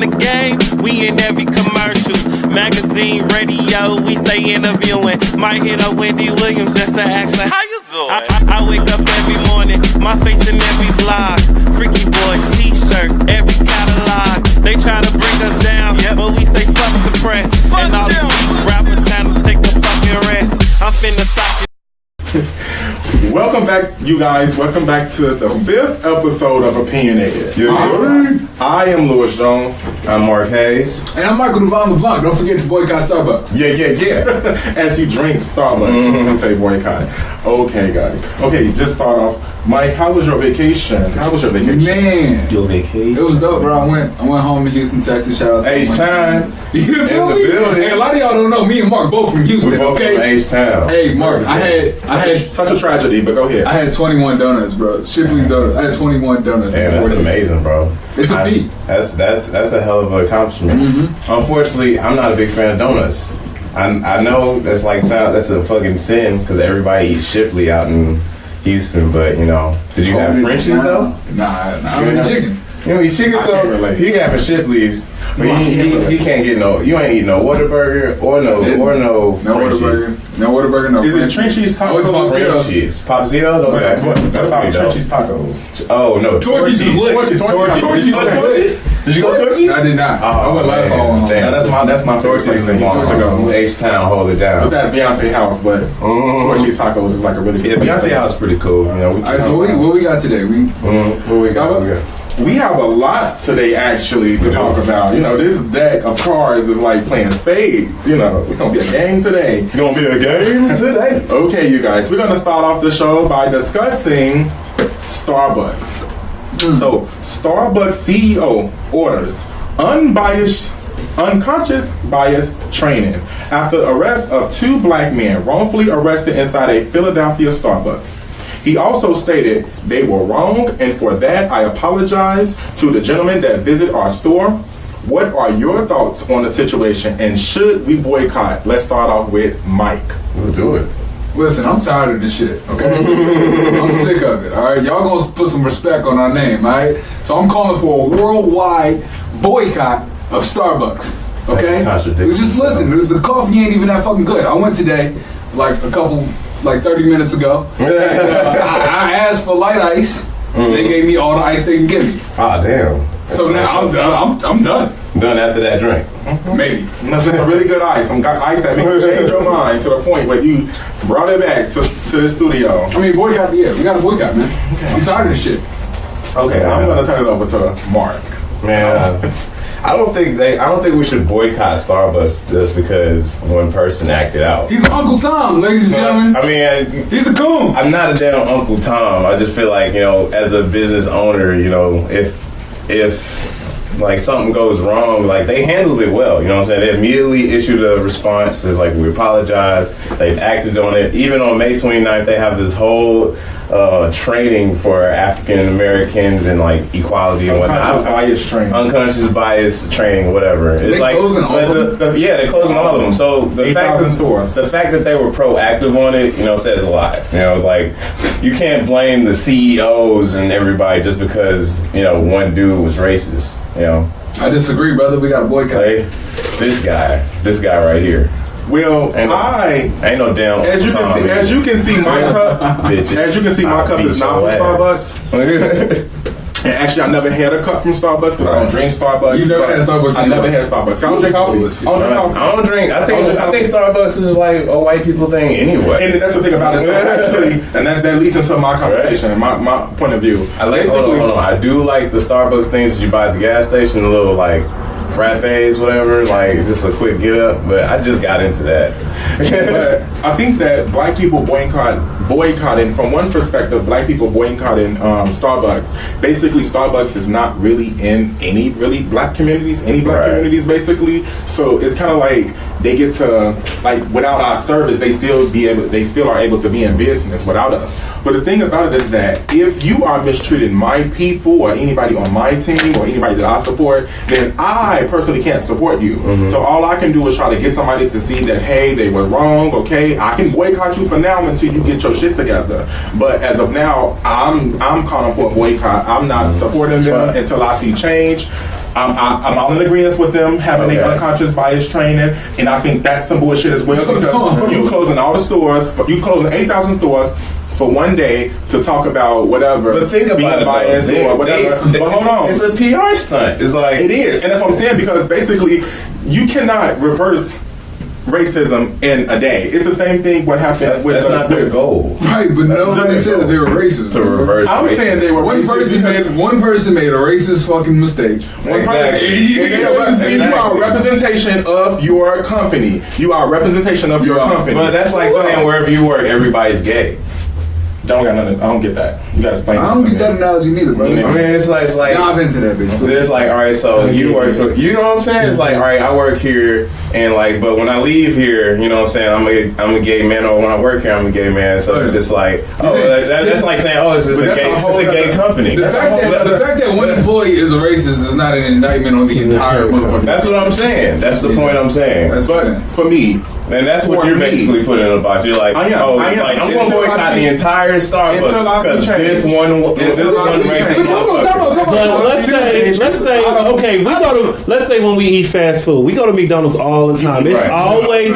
the game, we in every commercial. Magazine, radio, we stay interviewing. Might hit up Wendy Williams just to ask like, how you doing? I wake up every morning, my face in every blog. Freaky boys, t-shirts, every catalog. They try to bring us down, but we say fuck the press. And all these weak rappers time to take a fucking rest. I'm finna stop it. Welcome back, you guys. Welcome back to the 5th episode of Opinionated. I am Louis Jones. I'm Mark Hayes. And I'm Michael Devon LeBlanc. Don't forget to boycott Starbucks. Yeah. As you drink Starbucks, say boycott. Okay, guys. Okay, just start off. Mike, how was your vacation? Man, Your vacation? it was dope, bro. I went home to Houston, Texas. Shout out to H-Town. You feel me? building. Hey, a lot of y'all don't know. Me and Mark both from Houston. We both okay. from H-Town. Hey, Mark. I had Such a tragedy, but go ahead. I had 21 donuts, bro. Shipley's donuts. I had 21 donuts. Damn, that's amazing, bro. It's a feat. That's a hell of an accomplishment. Mm-hmm. Unfortunately, I'm not a big fan of donuts. I know that's a fucking sin because everybody eats Shipley out in Houston, but you know, did you have Frenchies though? Nah, I don't eat chicken. You don't eat chicken, so you can have a Shipley's. But he can't get you ain't eating no Whataburger or no Frenchies. No Whataburger, no Is it Frenchies. Trenchies Tacos? Oh, it's Papacitos. Frenchies. Papacitos? Okay. That's about Trenchies Tacos. Oh, no. Torchies is lit. Torchies. Did you go to Torchies? I did not. Oh, I went last man. all. Damn. That's my favorite Torchies place is in Houston to go. H-Town, hold it down. Besides Beyonce House, but Torchies Tacos is like a really good place. Beyonce House is pretty cool. You know, Alright, so what we got today? what we got? We have a lot today, actually, to talk about. You know, this deck of cards is like playing spades. You know, it's gonna be a game today. Okay, you guys, we're gonna start off the show by discussing Starbucks. So, Starbucks CEO orders unbiased, unconscious bias training after arrest of 2 black men wrongfully arrested inside a Philadelphia Starbucks. He also stated they were wrong, and for that I apologize to the gentlemen that visit our store. What are your thoughts on the situation, and should we boycott? Let's start off with Mike. Let's do it. Listen, I'm tired of this shit, okay? I'm sick of it, all right? Y'all gonna put some respect on our name, all right? So I'm calling for a worldwide boycott of Starbucks, okay? Just listen, the coffee ain't even that fucking good. I went today, like 30 minutes ago. And, I asked for light ice. They gave me all the ice they can give me. Ah, damn. So now I'm done. Done after that drink. Maybe. Must be some really good ice. Some ice that makes you change your mind to the point where you brought it back to the studio. I mean, boycott, yeah. We got to boycott, man. Okay. I'm tired of this shit. Okay, I'm going to turn it over to Mark. Man, I don't think we should boycott Starbucks just because one person acted out. He's Uncle Tom, ladies and gentlemen. I mean, he's a coon. I'm not a damn Uncle Tom. I just feel like, you know, as a business owner, you know, if like something goes wrong, like they handled it well, you know what I'm saying? They immediately issued a response. It's like, we apologize. They've acted on it. Even on May 29th, they have this whole training for African Americans and like equality and whatnot. Unconscious bias training, whatever. It's they closing all of them? Yeah, they're closing all of them. So the fact that they were proactive on it, you know, says a lot. You know, like you can't blame the CEOs and everybody just because, you know, one dude was racist. You know, I disagree, brother. We got to boycott. Hey, this guy right here. Well, ain't no damn. As you can see, my cup is not from Starbucks. And actually, I never had a cup from Starbucks because I don't drink Starbucks. You never had Starbucks? I never had Starbucks. I don't drink coffee. I don't drink. I think Starbucks is like a white people thing anyway. And that's the thing about it. So actually, and that leads into my conversation and my point of view. Hold on. I do like the Starbucks things that you buy at the gas station, a little like frappes, whatever, like just a quick get up. But I just got into that. But I think that black people boycotting from one perspective, black people boycotting Starbucks. Basically, Starbucks is not really in any really black communities, communities basically. So it's kind of like they get to, like, without our service, they still are able to be in business without us. But the thing about it is that if you are mistreating my people or anybody on my team or anybody that I support, then I personally can't support you. Mm-hmm. So all I can do is try to get somebody to see that, hey, they were wrong, okay? I can boycott you for now until you get your shit together. But as of now, I'm calling for a boycott. I'm not supporting them until I see change. I'm all in agreement with them having a unconscious bias training, and I think that's some bullshit as well because you closing all the stores, you closing 8,000 stores for one day to talk about whatever. But think about it, bias or whatever. But hold on, it's a PR stunt. It's like it is, and that's what I'm saying because basically you cannot reverse racism in a day. It's the same thing what happened with that's not their goal. Right, but nobody said that they were racist. To reverse I'm racism. saying they were One person made a racist fucking mistake. Exactly. You are a representation of your company. You are a representation of your company. But that's like saying wherever you work, everybody's gay. I don't get that. You gotta explain. I don't get that analogy neither, bro. I mean, it's like dive into that, bitch. It's like, all right, so you work, so you know what I'm saying? It's like, all right, I work here, and like, but when I leave here, you know what I'm saying? I'm a gay man, or when I work here, I'm a gay man. So it's just like, that's like saying, it's a gay company. The fact that one employee is a racist is not an indictment on the entire motherfucker. That's what I'm saying. That's the point I'm saying. But for me. And that's what you're basically putting in a box. You're like, I'm going to boycott the entire Starbucks because this one racist. But let's say, okay, let's say when we eat fast food, we go to McDonald's all the time. It's always,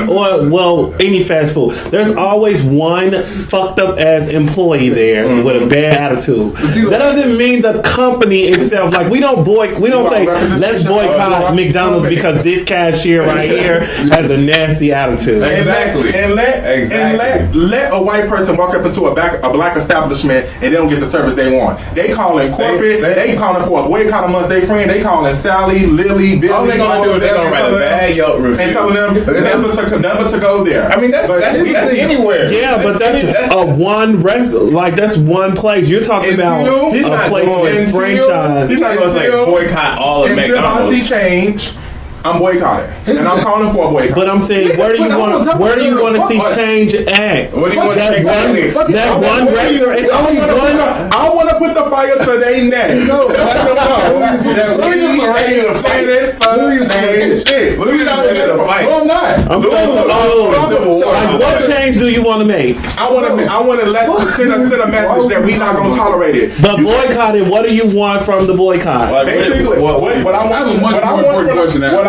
any fast food, there's always one fucked up ass employee there with a bad attitude. That doesn't mean the company itself. Like we don't say let's boycott McDonald's because this cashier right here has a nasty attitude. Exactly. And let a white person walk up into a black establishment and they don't get the service they want. They calling corporate. They calling for a boycott amongst their friends. They calling Sally, Lily, Billy. All they gonna do is they gonna write a bad Yelp review and telling them never to go there. I mean that's anywhere. Yeah, but that's one restaurant. That's one place. You're talking about he's not place with franchise. He's not gonna say boycott all of McDonald's. Until I see change, I'm boycotting, and I'm calling for a boycott. But I'm saying, where do you want to see change at? What do you want to see? That one restaurant. It's only one. I want to put the fire to their neck. No, let them know. Louis just ready to fight it. Louis not ready to fight. No, I'm not. I'm saying, what change do you want to make? I want to send a message that we not gonna tolerate it. But boycotting, what do you want from the boycott? Basically, what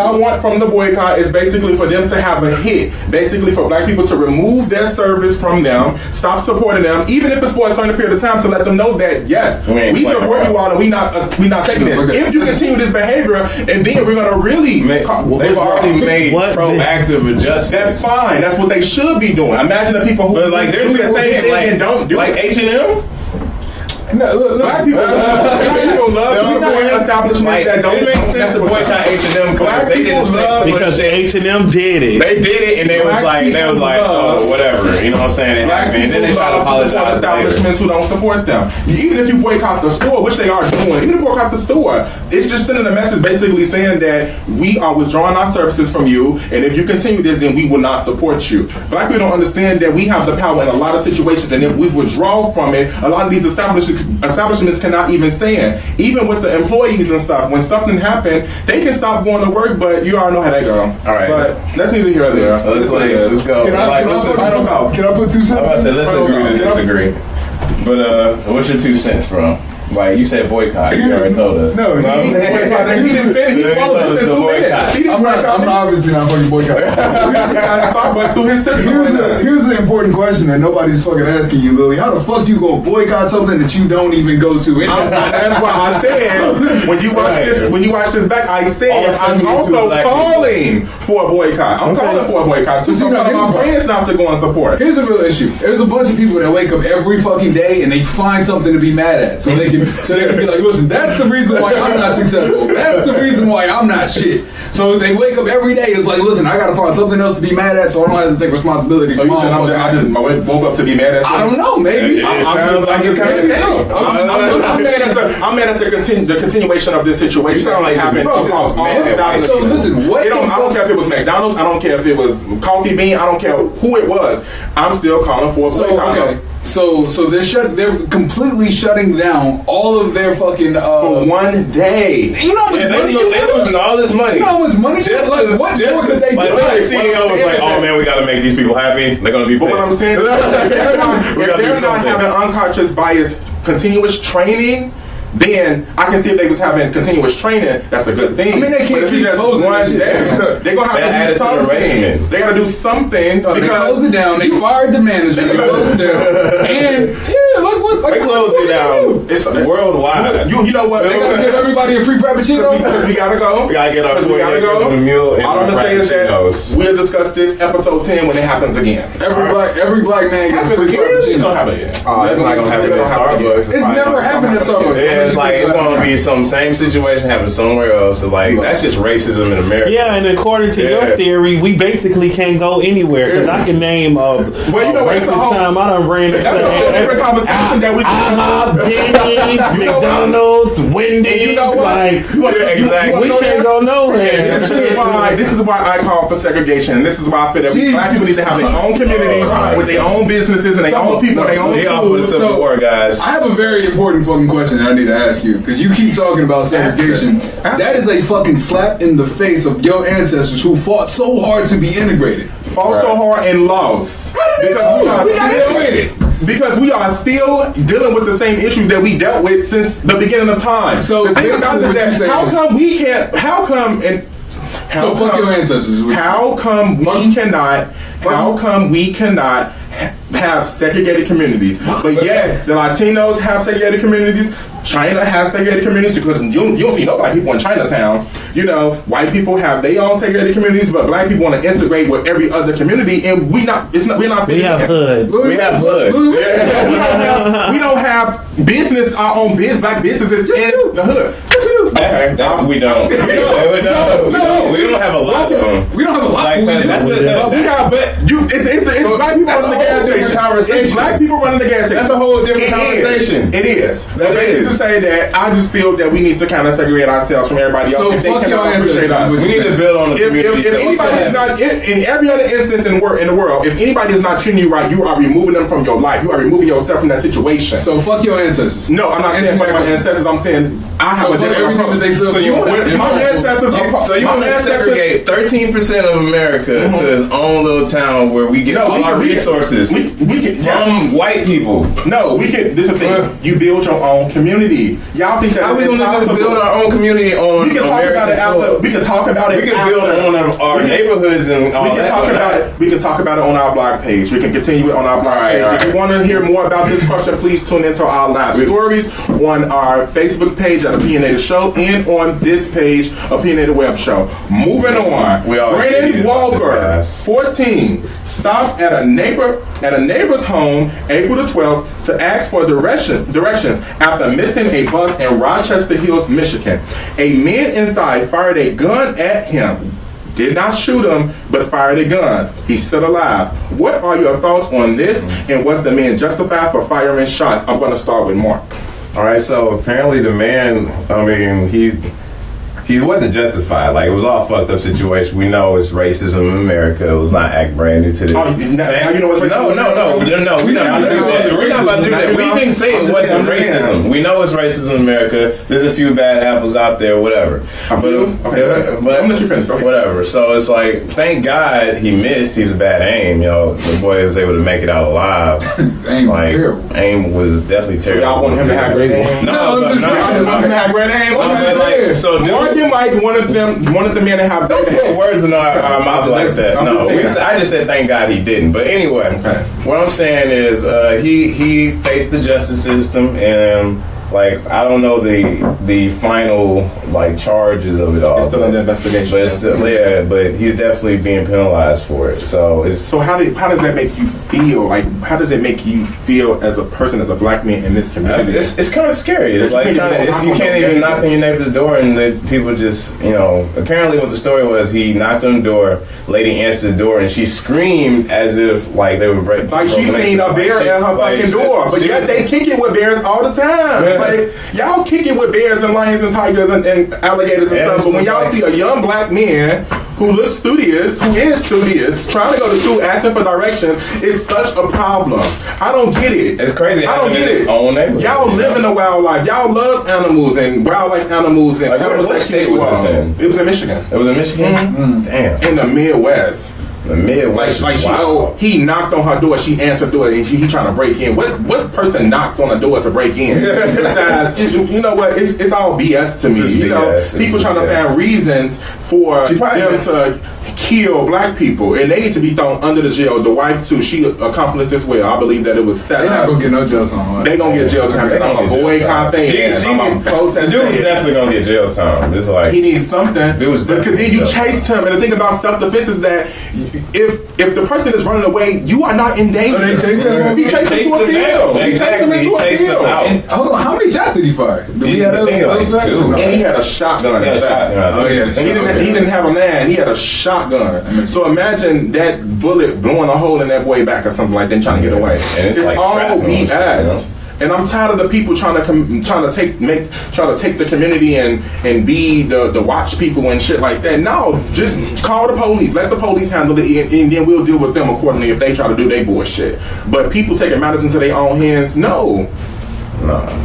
I want from the boycott is basically for them to have a hit. Basically, for black people to remove their service from them, stop supporting them, even if it's for a certain period of time, to let them know that yes, we support you all, and we not taking this. If you continue this behavior, and then we're gonna really they've already made proactive adjustments. That's fine. That's what they should be doing. Imagine the people who do the same thing and don't do it. H&M. No, look, black people love to support establishments that don't. It makes sense to boycott H&M because they did the same because H&M did it. They did it, and they was like, oh, whatever. You know what I'm saying? It happened, and then they try to apologize. Establishments who don't support them. Even if you boycott the store, which they are doing, even if you boycott the store, it's just sending a message basically saying that we are withdrawing our services from you, and if you continue this, then we will not support you. Black people don't understand that we have the power in a lot of situations, and if we withdraw from it, a lot of these establishments cannot even stand. Even with the employees and stuff, when something happens, they can stop going to work, but you already know how they go. All right. But that's neither here or there. Let's go. Can I put 2 cents? I was about to say, let's agree to disagree. But what's your 2 cents, bro? Like you said, boycott. You already told us. No, he didn't finish. He swallowed this in 2 minutes. I'm obviously not fucking boycotting. Starbucks through his system. Here's an important question that nobody's fucking asking you, Lily. How the fuck you gonna boycott something that you don't even go to? That's why I said when you watch this back, I said I'm also calling for a boycott. I'm calling for a boycott too. So I'm telling my friends not to go and support. Here's the real issue. There's a bunch of people that wake up every fucking day and they find something to be mad at, so they can be like, listen, that's the reason why I'm not successful. That's the reason why I'm not shit. So they wake up every day. It's like, listen, I gotta find something else to be mad at, so I don't have to take responsibility. So you said I just woke up to be mad at? I don't know. Maybe I'm mad at the continuation of this situation. You sound like happened across all establishments. So listen, I don't care if it was McDonald's. I don't care if it was Coffee Bean. I don't care who it was. I'm still calling for a boycott. Okay. So they're completely shutting down all of their fucking for one day. You know how much money they losing all this money. You know how much money? Just like what more could they do? Like the CEO was like, "Oh man, we got to make these people happy. They're gonna be pissed." But what I'm saying is, if they're not having unconscious bias continuous training, then I can see if they was having continuous training, that's a good thing. I mean, they can't But if keep you just closing one that shit day, down. they're gonna have That to added do to the something. regimen. They gotta do something They because closed it down. They fired the manager. They closed it down. And like what? Like They closed it down. It's worldwide. you know what? They gotta give everybody a free frappuccino. Because we gotta go. We gotta get our 'Cause we 40 gotta acres go. of a mule and All I'm gonna say is that frappuccinos. we'll discuss this episode 10 when it happens again. Every black man gets a Happens free again? It's frappuccino. gonna happen again. Oh, it's not gonna happen It's at gonna happen again. Starbucks. It's never happened at Starbucks. Yeah, it's like it's gonna be some same situation happen somewhere else. So like that's just racism in America. Yeah, and according to your theory, we basically can't go anywhere because I can name Well, you know what? It's a racist whole- time I done ran into That's a whole different conversation that we Denny's, You know what? McDonald's, Wendy's. You know what? Like, You wanna- exactly. we can't go nowhere. This is why I call for segregation. And this is why I feel that Jesus. black people need to have their own communities with their own businesses and their own people, and their own They all for the schools. Civil War, guys. I have a very important fucking question that I need to ask you because you keep talking about segregation. Ask it. That is a fucking slap in the face of your ancestors who fought so hard to be integrated. Fought so hard and lost. Because We got integrated. Because we are still dealing with the same issues that we dealt with since the beginning of time. So the thing basically about it is what you that saying how is- come we can't? How come and how So fuck your ancestors. is what you- How come we cannot? How come we cannot have segregated communities? But yet the Latinos have segregated communities. China has segregated communities because you don't see no black people in Chinatown. You know, white people have their own segregated communities, but black people want to integrate with every other community, and we're not. We have hoods. We have hoods. We don't have business, our own black businesses in the hood. Yes, we do. We don't. We don't have a lot of them. We don't have a lot. Like, but we do. that's what- But we have, it's black people that's running a the gas whole different station. conversation. It's black people running the gas station. That's a whole different conversation. It is. That But is. to say that, I just feel that we need to kind of segregate ourselves from everybody else. So if they fuck cannot your appreciate ancestors. us. We need to build on the community. If anybody is not in every other instance in the world, if anybody is not treating you right, you are removing them from your life. You are removing yourself from that situation. So fuck your ancestors. No, I'm not saying fuck my ancestors. I'm saying I have So a fuck different everything approach. that they stood So you for. want my ancestors. So you my want to ancestors- segregate 13% of America to its own little town where we get No, all our resources We can from white people. No, we can. This is the thing. You build your own community. Y'all think How that's we gonna just impossible? build our own community on We can talk about American it after. soil? We can talk about it. We can build after. on our We can- neighborhoods and all We can that. talk about it. We can talk about it on our blog page. We can continue it on our blog page. Alright. If you want to hear more about this question, please tune into our live stories on our Facebook page at Opinionated Show and on this page, Opinionated Web Show. Moving on. We always Brandon get it about this, Walker, guys. 14, stopped at a neighbor's home April the 12th to ask for directions after missing a bus in Rochester Hills, Michigan. A man inside fired a gun at him. Did not shoot him, but fired a gun. He's still alive. What are your thoughts on this, and was the man justified for firing shots? I'm going to start with Mark. All right, so apparently the man, I mean, he wasn't justified. Like, it was all fucked up situation. We know it's racism in America. It was not act brand new to this. Oh, now you know what's No, racism? no. We're not about to do that. We're not about to do that. We didn't say it wasn't racism. We know it's racism in America. There's a few bad apples out there, whatever. Okay, but I'm gonna let you finish. Go ahead. Whatever. So it's like, thank God he missed. He's a bad aim. You know, the boy was able to make it out alive. His aim was terrible. Aim was definitely terrible. Y'all want him to have great aim? No, I'm just saying. I didn't want him to have great aim. I'm just saying. So Mark and Mike wanted the man to have don't put words in our mouth like that. I'm No, just saying. I just said thank God he didn't. But anyway, Okay. what I'm saying is he faced the justice system, and like I don't know the final like charges of it all. It's still under investigation. But it's still, yeah, but he's definitely being penalized for it. So it's So how does that make you feel? Like, how does it make you feel as a person, as a black man in this community? it's kind of scary. It's like you can't even knock on your neighbor's door, and the people just apparently what the story was, he knocked on the door, lady answered the door, and she screamed as if like they were breaking. Like she seen a bear at her fucking door, but yet they kick it with bears all the time. Yeah. Like y'all kick it with bears and lions and tigers and alligators and Yeah, stuff. But when it's y'all just see a young black man who looks studious, trying to go to school, asking for directions, it's such a problem. I don't get it. It's crazy. I don't get it. Y'all live in the wildlife. Y'all love animals and wildlife animals and Like, animals what that state kill you was this all. in? It was in Michigan. It was in Michigan. Damn. In the Midwest. The Midwest. Like he knocked on her door, she answered the door, and he trying to break in. What person knocks on a door to break in? Besides, you know what? It's all BS to me. You know, people trying to find reasons for them to kill black people, and they need to be thrown under the jail. The wife too, she accomplished this well. I believe that it was set They're up. not gonna get no jail time. They gonna get jail time. I'm a boycott thing. I'm a protest. The dude's definitely gonna get jail time. It's like he needs something. Because then you chased him, and the thing about self-defense is that if the person is running away, you are not in danger. They chased him. He chased him to a field. He chased him into a field. Hold on, how many shots did he fire? Did we have those facts? And he had a shotgun. Oh yeah, he didn't have a man. He had a shotgun. So imagine that bullet blowing a hole in that boy back or something like that, trying to get away. And it's like all BS. you know? And I'm tired of the people trying to take the community and be the watch people and shit like that. No, just call the police. Let the police handle it, and then we'll deal with them accordingly if they try to do their bullshit. But people taking matters into their own hands, no.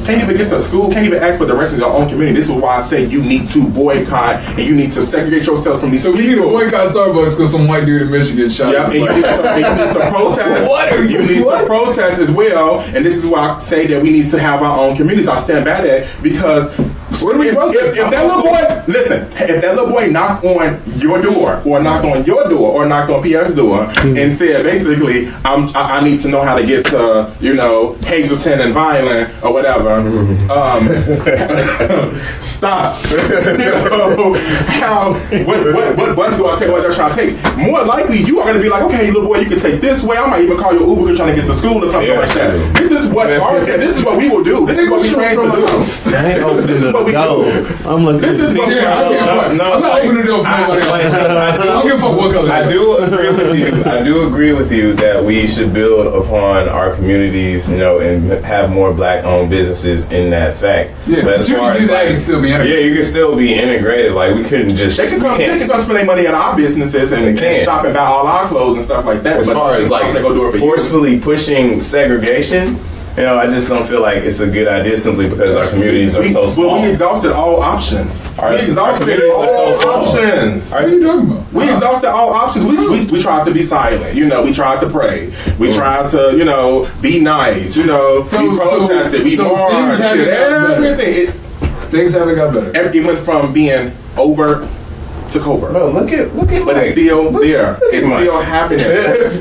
Can't even get to school, can't even ask for directions in your own community. This is why I say you need to boycott and you need to segregate yourself from these people. So we need to boycott Starbucks because some white dude in Michigan shot. Yeah, and you need to protest. What are you? You need to protest as well, and this is why I say that we need to have our own communities. I stand by that because what are we protesting? If that little boy, listen, if that little boy knocked on your door or knocked on your door or knocked on Pierre's door and said basically, I need to know how to get to, you know, Hazleton and Violent or whatever. Stop. What bus do I take? What direction I take? More likely, you are going to be like, okay, little boy, you can take this way. I might even call your Uber because trying to get to school or something like that. This is what we will do. This is what we train to do. This is what we do. I'm looking. This is what we do. I'm not opening the door for nobody else. I don't give a fuck what color. I do agree with you. I do agree with you that we should build upon our communities, you know, and have more black-owned businesses in that fact. Yeah, but you can still be integrated. Yeah, you can still be integrated. Like we couldn't just. They can come spend their money at our businesses and shop and buy all our clothes and stuff like that. As far as like they go do it for forcefully pushing segregation. You know, I just don't feel like it's a good idea simply because our communities are so small. Well, we exhausted all options. What are you talking about? We exhausted all options. We tried to be silent. You know, we tried to pray. We tried to, you know, be nice. You know, we protested. We marched. Everything. Things haven't got better. Everything went from being over to covert. Bro, look at but it's still there. It's still happening.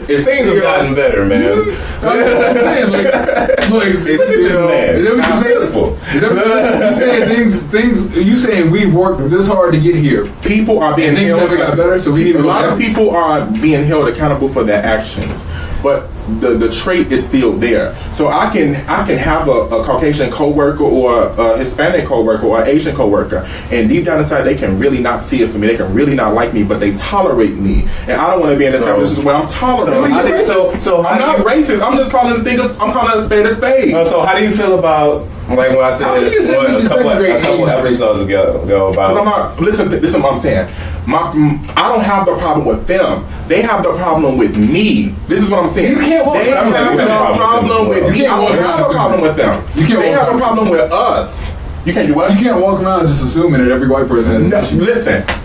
Things have gotten better, man. I'm saying, like it's still man. Is that what you're beautiful. Is that what you're saying? Things. You saying we've worked this hard to get here? People are being things held. Haven't got better, so we need to go. A lot of people are being held accountable for their actions, but the trait is still there. So I can have a Caucasian coworker or a Hispanic coworker or an Asian coworker, and deep down inside they can really not see it for me. They can really not like me, but they tolerate me, and I don't want to be in this conversation where I'm tolerating. So I'm not racist. I'm just calling I'm calling a spade a spade. So how do you feel about like when I said a couple episodes ago about? Because I'm not. Listen is what I'm saying. I don't have the problem with them. They have the problem with me. This is what I'm saying. You can't walk. They have the problem with me. I don't have a problem with them. They have a problem with us. You can't do what? You can't walk around just assuming that every white person has an issue.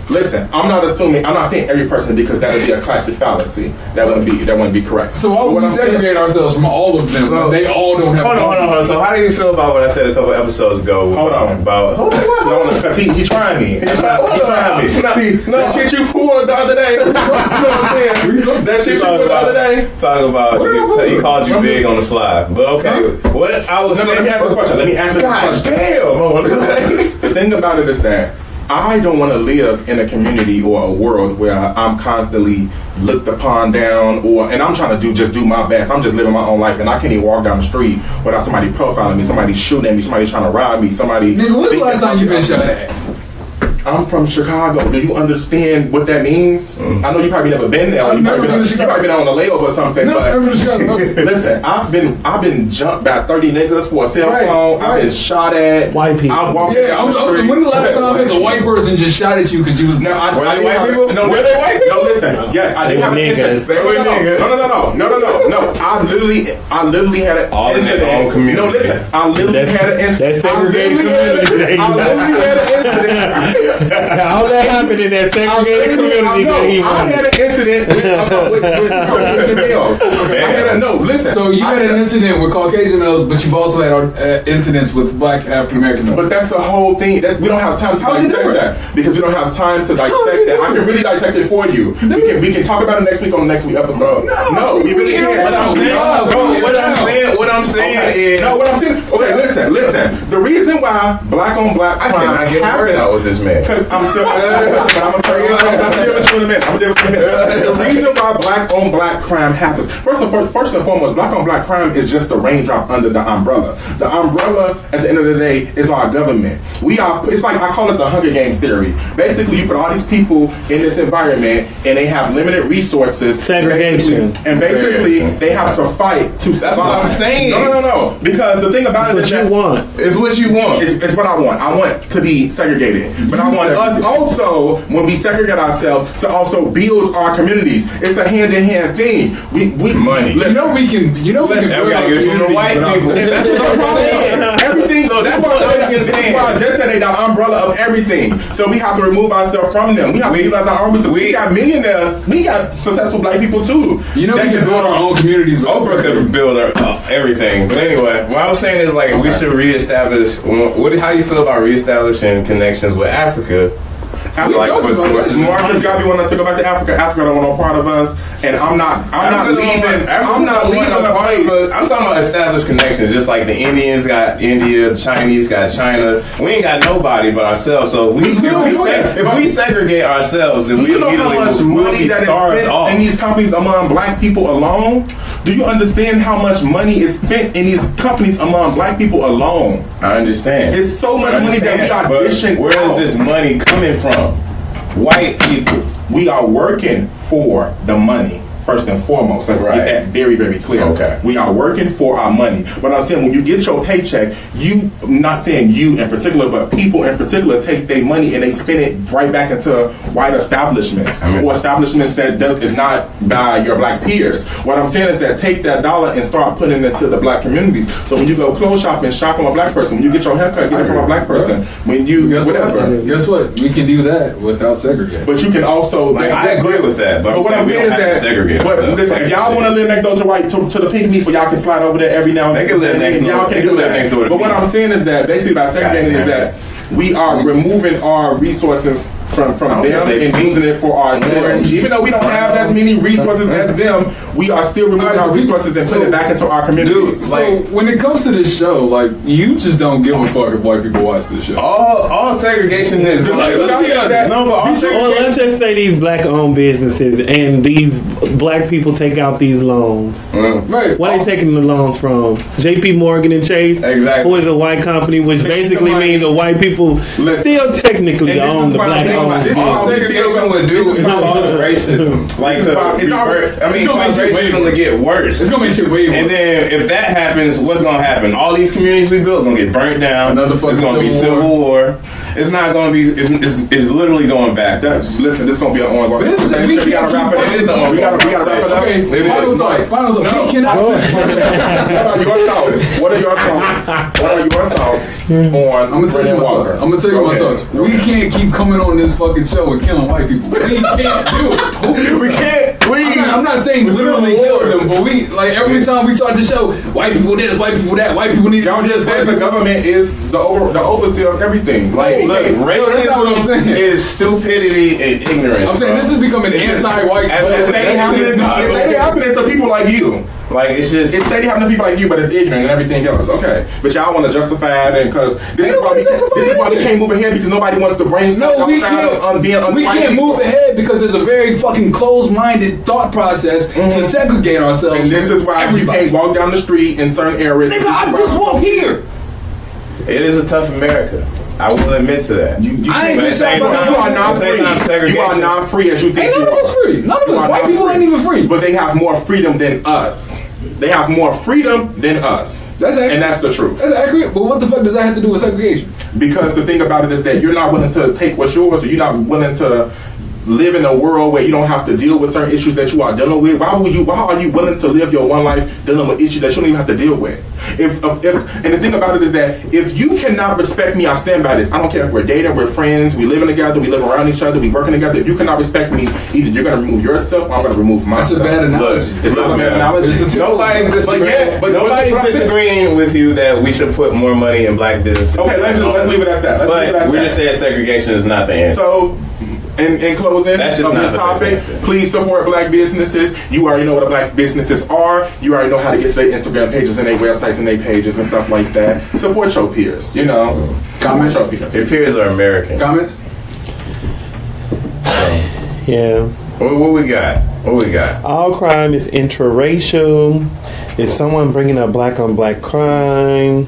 Listen. I'm not assuming. I'm not saying every person because that would be a classic fallacy. That wouldn't be correct. So why would we segregate ourselves from all of them? So they all don't have. Hold on. So how do you feel about what I said a couple episodes ago? Hold on. Because he tried me. He tried me. See, that shit you pulled the other day. You know what I'm saying? That shit you pulled the other day. Talk about. He called you big on the slide. But okay. What I was saying. Let me ask this question. God damn. The thing about it is that I don't want to live in a community or a world where I'm constantly looked upon down and I'm trying to do my best. I'm just living my own life and I can't even walk down the street without somebody profiling me, somebody shooting at me, somebody trying to rob me, somebody. Nigga, when's the last time you been shot at? I'm from Chicago. Do you understand what that means? I know you probably never been there. You probably been on a layover or something. No, but listen, I've been jumped by 30 niggas for a cell phone. I've been shot at. White people. I'm walking down the street. When the last time has a white person just shot at you because you was were they white people? No, were they white people? No, listen. Yes, I didn't have an incident. No. I literally had an all incident. In their own community. No, listen. I literally had an incident. That's segregated community. I literally had an incident. All that happened in that segregated community that he I had an incident with Caucasian males. Listen. So you had an incident with Caucasian males, but you've also had incidents with Black African American males. But that's the whole thing. We don't have time to dissect that because we don't have time to dissect that. I can really dissect it for you. We can talk about it next week on the next week episode. No, we really can't. What I'm saying is. No, what I'm saying. Okay, listen. The reason why black on black crime I get happens out with this man. because I'm still. But I'm gonna tell you. I'm dealing with you in a minute. The reason why black on black crime happens. First and foremost, black on black crime is just a raindrop under the umbrella. The umbrella, at the end of the day, is our government. It's like I call it the Hunger Games theory. Basically, you put all these people in this environment, and they have limited resources. Segregation. And basically, they have to fight to survive. That's what I'm saying. No. Because the thing about it is what you want. It's what you want. It's what I want. I want to be segregated. But I want us also, when we segregate ourselves, to also build our communities. It's a hand-in-hand thing. We money. We can we gotta get it from the white people. That's what I'm saying. Everything. So that's what I'm saying. Why I just said they the umbrella of everything. So we have to remove ourselves from them. We have to utilize our own resources. We got millionaires. We got successful black people too. We can build our own communities. Oprah could build everything. But anyway, what I was saying is we should reestablish. How do you feel about reestablishing connections with Africa? Marcus Garvey want us to go back to Africa. Africa don't want no part of us, and I'm not leaving. I'm not leaving a place. I'm talking about established connections, just like the Indians got India, the Chinese got China. We ain't got nobody but ourselves. So if we segregate ourselves, then do you know how much money that is spent in these companies among black people alone? Do you understand how much money is spent in these companies among black people alone? I understand. It's so much money that we are dishing out. Where is this money coming from? White people. We are working for the money. First and foremost, let's get that very, very clear. Okay. We are working for our money. But I'm saying when you get your paycheck, I'm not saying you in particular, but people in particular take their money and they spend it right back into white establishments or establishments that is not by your black peers. What I'm saying is that take that dollar and start putting it into the black communities. So when you go clothes shopping, shop from a black person. When you get your haircut, get it from a black person. When you Guess what? We can do that without segregating. But you can also I agree with that. But what I'm saying is that segregate. But listen, if y'all want to live next door to the pink meat, y'all can slide over there every now and then. They can live next door. They can live next door. But what I'm saying is that basically by segregating is that we are removing our resources from them and using it for ourselves. Even though we don't have as many resources as them, we are still removing our resources and putting it back into our communities. So when it comes to this show, you just don't give a fuck if white people watch this show. All segregation is let's just say these black-owned businesses and these black people take out these loans. Right. Where they taking the loans from? J.P. Morgan and Chase, exactly, who is a white company, which basically means the white people still technically own the black-owned. All segregation would do is cause racism. Cause racism to get worse. It's gonna make shit way worse. And then if that happens, what's gonna happen? All these communities we built gonna get burnt down. It's gonna be civil war. It's not gonna be. It's literally going back. Listen, this is gonna be an ongoing. We gotta wrap it up. It is an ongoing. We gotta wrap it up. Okay. Final thought. No. We cannot. What are your thoughts on? I'm gonna tell you my thoughts. We can't keep coming on this fucking show and killing white people. We can't do it. We can't. I'm not saying literally kill them, but we every time we start the show, white people this, white people that, white people need to do this. The government is the overseer of everything. Racism is stupidity and ignorance. I'm saying this is becoming anti-white. It's happening to people like you. It's steady happening to people like you, but it's ignorant and everything else. Okay, but y'all want to justify it, and because this is why we can't move ahead because nobody wants to brainstorm. No, we can't. We can't move ahead because there's a very fucking closed-minded thought process to segregate ourselves. And this is why you can't walk down the street in certain areas. Nigga, I just walk here. It is a tough America. I will admit to that. You are not free. You are not free as you think. Ain't none of us free. None of us. White people ain't even free. But they have more freedom than us. They have more freedom than us. That's accurate. And that's the truth. That's accurate. But what the fuck does that have to do with segregation? Because the thing about it is that you're not willing to take what's yours, or you're not willing to live in a world where you don't have to deal with certain issues that you are dealing with? Why are you willing to live your one life dealing with issues that you don't even have to deal with? If and the thing about it is that if you cannot respect me, I stand by this. I don't care if we're dating, we're friends, we living together, we live around each other, we working together. If you cannot respect me, either you're gonna remove yourself or I'm gonna remove myself. That's a bad analogy. It's not a bad analogy. Nobody's disagreeing. Nobody's disagreeing with you that we should put more money in black businesses. Okay, let's leave it at that. But we just said segregation is not the answer. So, in closing of That's just this not the topic, best answer. please support black businesses. You already know what the black businesses are. You already know how to get to their Instagram pages and their websites and their pages and stuff like that. Support your peers, you know. Comments? Support your peers. Your peers are American. Comments? Yeah. What we got? What we got? All crime is interracial. Is someone bringing up black on black crime?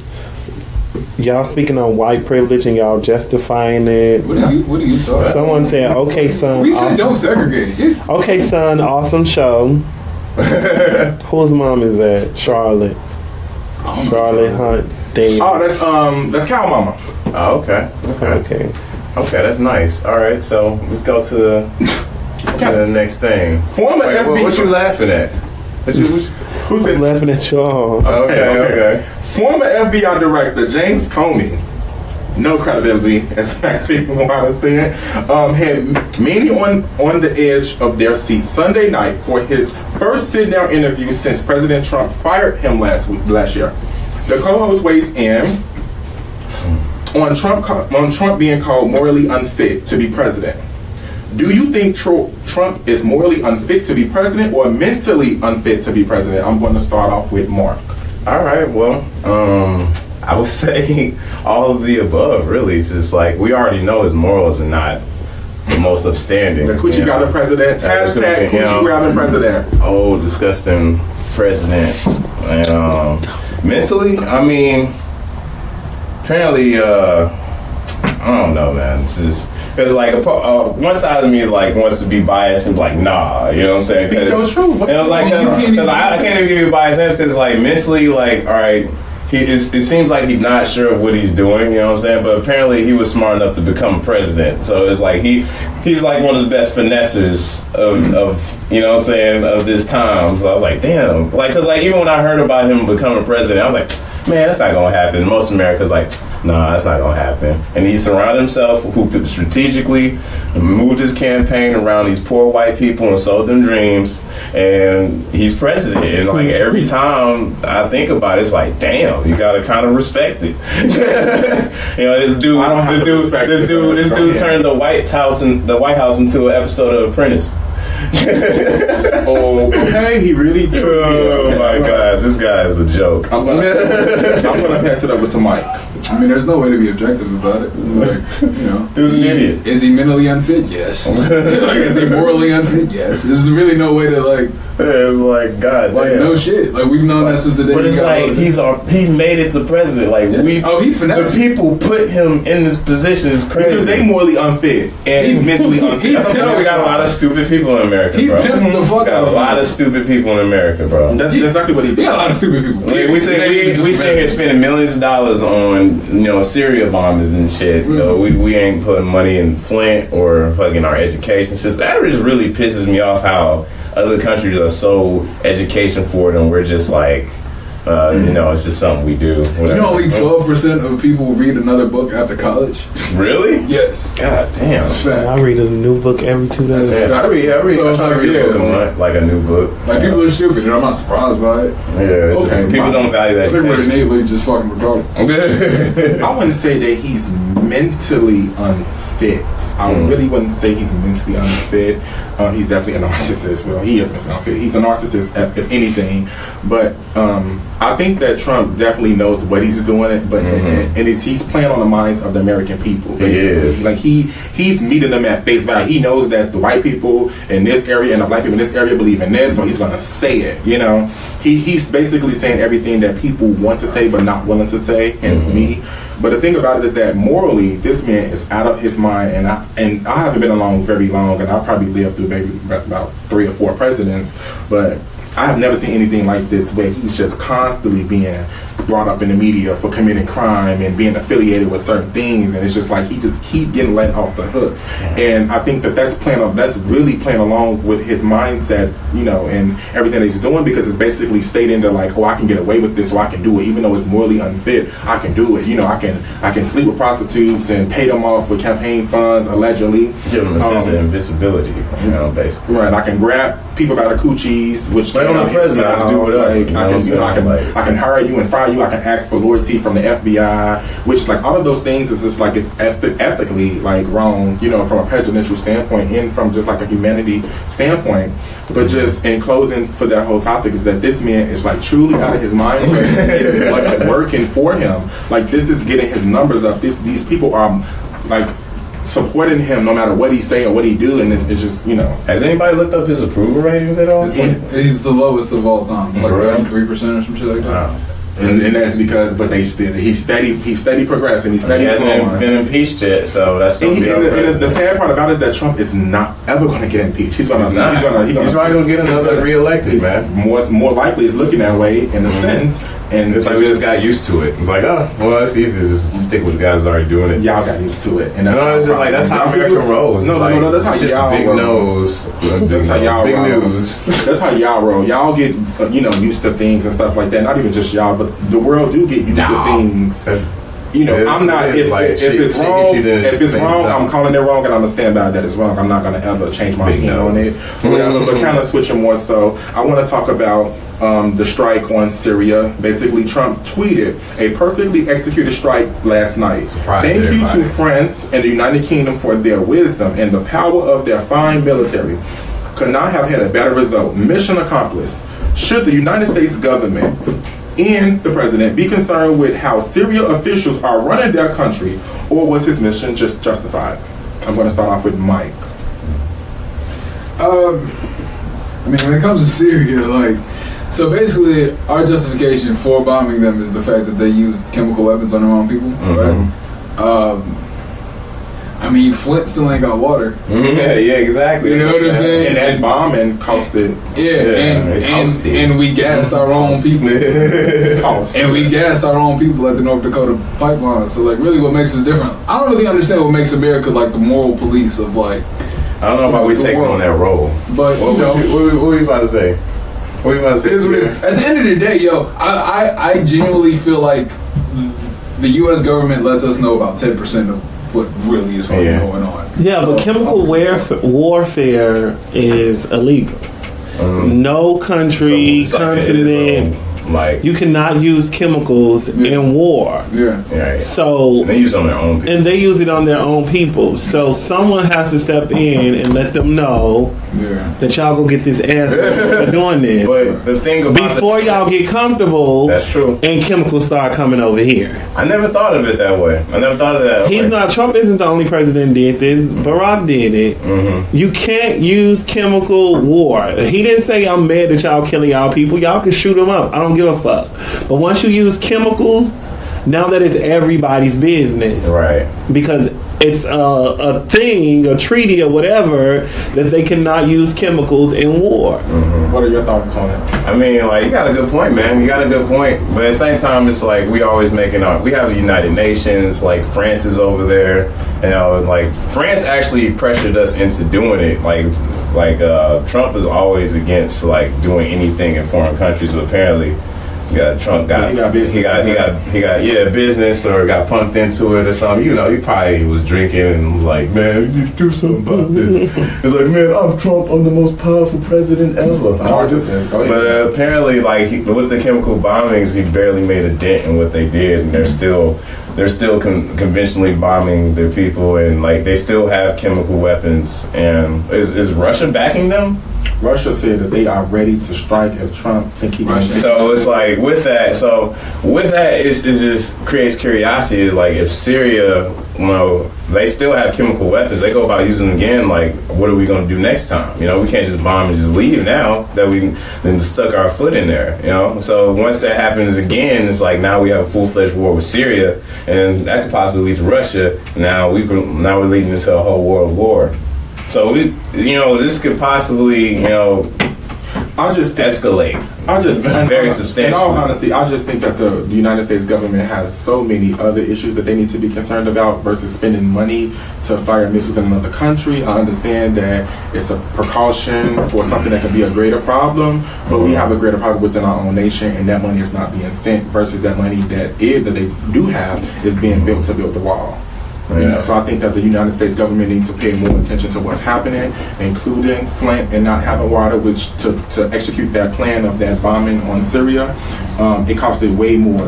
Y'all speaking on white privilege and y'all justifying it. What are you talking about? Someone said, "Okay, son." We said don't segregate. Okay, son. Awesome show. Whose mom is that? Charlotte. Charlotte Hunt. Daniel. Oh, that's Cow Mama. Oh, okay. Okay. Okay, that's nice. All right, so let's go to the next thing. Former Wait, FBI. what you laughing at? Who I'm says? laughing at y'all. Okay. Former FBI Director James Comey, no credibility, as Maxine was saying, had many on the edge of their seat Sunday night for his first sit-down interview since President Trump fired him last year. The co-host weighs in on Trump being called morally unfit to be president. Do you think Trump is morally unfit to be president or mentally unfit to be president? I'm going to start off with Mark. All right, well, I would say all of the above, really. It's just like, we already know his morals are not the most upstanding. The coochie grabbing president. Hashtag coochie grabbing president. Oh, disgusting president. And mentally, I mean, apparently, I don't know, man. It's just because like one side of me is like wants to be biased and be like, nah, you know what I'm saying? Speak your truth. And I was like, because I can't even give you a biased answer because like mentally, like, all right. It seems like he's not sure of what he's doing, you know what I'm saying? But apparently he was smart enough to become president. So it's like he's like one of the best finessers of you know what I'm saying, of this time. So I was like, damn. Like, because like even when I heard about him becoming president, I was like, man, that's not going to happen. Most America's like, nah, that's not going to happen. And he surrounded himself who strategically moved his campaign around these poor white people and sold them dreams. And he's president. And like every time I think about it, it's like, damn, you got to kind of respect it. You know, this dude turned the White House into an episode of Apprentice. Oh, okay, he really drew. Oh my God, this guy is a joke. I'm gonna pass it over to Mike. I mean, there's no way to be objective about it. Like, you know, Dude's an idiot. Is he mentally unfit? Yes. Like, is he morally unfit? Yes. There's really no way to like. It's like, God like damn. No shit. Like we've known that since the day. But it's like he made it to president. Like he finessed. The people put him in this position is crazy. Because they morally unfit and mentally unfit. That's what I'm saying. We got a lot of stupid people in America, bro. He pimped the fuck out of a lot of stupid people in America, bro. That's exactly what he did. We got a lot of stupid people. Like, we sit here spending millions of dollars on Syria bombers and shit. You know, we ain't putting money in Flint or fucking our education system. That just really pisses me off how other countries are so education forward and we're just like, it's just something we do. Whatever. You know, only 12% of people read another book after college. Really? Yes. God damn. That's a fact. I read a new book every 2 days. I read So it's I like, read a book a yeah, month, like a new book. Like people are stupid, and I'm not surprised by it. Yeah, Okay, people don't value that. I think we're innately just fucking retarded. I wouldn't say that he's mentally unfit. I really wouldn't say he's mentally unfit. He's definitely a narcissist. Well, he is mentally unfit. He's a narcissist, if anything. But I think that Trump definitely knows what he's doing, but and he's playing on the minds of the American people. Basically. He is. Like he's meeting them at face value. He knows that the white people in this area and the black people in this area believe in this, so he's gonna say it. You know, he's basically saying everything that people want to say but not willing to say. Hence me. But the thing about it is that morally, this man is out of his mind, and I haven't been along very long, and I probably lived through maybe about 3 or 4 presidents, but I have never seen anything like this where he's just constantly being brought up in the media for committing crime and being affiliated with certain things, and it's just like he just keep getting let off the hook. And I think that's really playing along with his mindset, you know, and everything that he's doing, because it's basically stating that like, oh, I can get away with this, so I can do it, even though it's morally unfit. I can do it. You know, I can sleep with prostitutes and pay them off with campaign funds, allegedly. Give them a sense of invisibility, you know, basically. Right. I can grab people by the coochies, which like on the president, I can do whatever. I can hire you and fire you. I can ask for loyalty from the FBI, which like all of those things is just like it's ethically like wrong, you know, from a presidential standpoint and from just like a humanity standpoint. But just in closing for that whole topic is that this man is like truly out of his mind. It's like working for him. Like this is getting his numbers up. These people are like supporting him no matter what he say or what he do, and it's just, you know. Has anybody looked up his approval ratings at all? It's like, he's the lowest of all time. It's like 33% or some shit like that. Wow. And that's because, but he's steady progressing. He's steady. He hasn't been impeached yet, so that's going to be. And the sad part about it is that Trump is not ever going to get impeached. He's probably going to get another reelected, man. More likely, it's looking that way in a sense. And it's like we just got used to it. It's like, oh, well, it's easy to just stick with the guys who's already doing it. Y'all got used to it, and that's it's just like that's how America rolls. No, that's how y'all big roll. Nose. That's how y'all big roll. news. That's how y'all roll. Y'all get used to things and stuff like that. Not even just y'all, but the world do get used to things. You know, I'm not. If it's wrong, I'm calling it wrong, and I'm gonna stand by that it's wrong. I'm not gonna ever change my opinion on it. Whatever. But kind of switching more so, I want to talk about the strike on Syria. Basically, Trump tweeted a perfectly executed strike last night. Thank you to France and the United Kingdom for their wisdom and the power of their fine military. Could not have had a better result. Mission accomplished. Should the United States government and the president be concerned with how Syria officials are running their country, or was his mission just justified? I'm going to start off with Mike. I mean, when it comes to Syria, like, so basically, our justification for bombing them is the fact that they used chemical weapons on their own people, right? I mean, Flint still ain't got water. Yeah, exactly. You know what I'm saying? And that bombing costed. And we gassed our own people. And we gassed our own people at the North Dakota pipeline. So, like, really what makes us different? I don't really understand what makes America, like, the moral police of, like... I don't know about we taking on that role. But, what were you about to say? What were you about to say? At the end of the day, yo, I genuinely feel like the U.S. government lets us know about 10% of what really is fucking going on. Yeah, but chemical warfare is illegal. No country, continent, like you cannot use chemicals in war. So and they use it on their own people. And they use it on their own people. So someone has to step in and let them know that y'all go get this ass for doing this. But the thing about before y'all get comfortable, that's true, and chemicals start coming over here. I never thought of it that way. Trump isn't the only president did this. Barack did it. You can't use chemical war. He didn't say I'm mad that y'all killing y'all people. Y'all can shoot them up. I don't give a fuck. But once you use chemicals, now that is everybody's business. Right. Because it's a thing, a treaty or whatever, that they cannot use chemicals in war. What are your thoughts on it? I mean, like, you got a good point, man. You got a good point. But at the same time, it's like we always making we have the United Nations, like France is over there. You know, like France actually pressured us into doing it. Like Trump is always against like doing anything in foreign countries, but apparently Trump got business or got pumped into it or something. You know, he probably was drinking and was like, man, you need to do something about this. It's like, man, I'm Trump. I'm the most powerful president ever. But apparently, like with the chemical bombings, he barely made a dent in what they did, and they're still conventionally bombing their people, and like they still have chemical weapons. And is Russia backing them? Russia said that they are ready to strike if Trump think he can. So it's like with that, it just creates curiosity. Is like if Syria, you know, they still have chemical weapons, they go about using them again. Like, what are we going to do next time? You know, we can't just bomb and just leave now that we then stuck our foot in there. You know, so once that happens again, it's like now we have a full-fledged war with Syria, and that could possibly lead to Russia. Now we're leading into a whole world war. So this could possibly, I just escalate. Very substantial. In all honesty, I just think that the United States government has so many other issues that they need to be concerned about versus spending money to fire missiles in another country. I understand that it's a precaution for something that could be a greater problem, but we have a greater problem within our own nation, and that money is not being sent versus that money that they do have is being built to build the wall. You know, so I think that the United States government needs to pay more attention to what's happening, including Flint and not having water, which to execute that plan of that bombing on Syria, it costed way more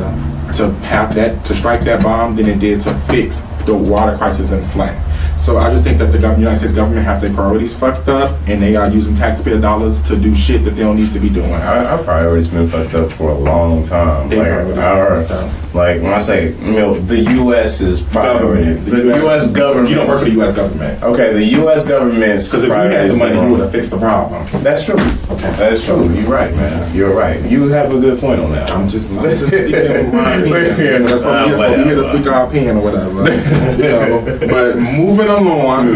to have that, to strike that bomb than it did to fix the water crisis in Flint. So I just think that the United States government have their priorities fucked up, and they are using taxpayer dollars to do shit that they don't need to be doing. Our priorities been fucked up for a long time. Like when I say, the U.S. is priorities. The U.S. government. You don't work for the U.S. government. Okay, the U.S. government. Because if you had the money, you would have fixed the problem. That's true. Okay, that's true. You're right, man. You're right. You have a good point on that. I'm just speaking my opinion. That's what we're here to speak our opinion or whatever. But moving along.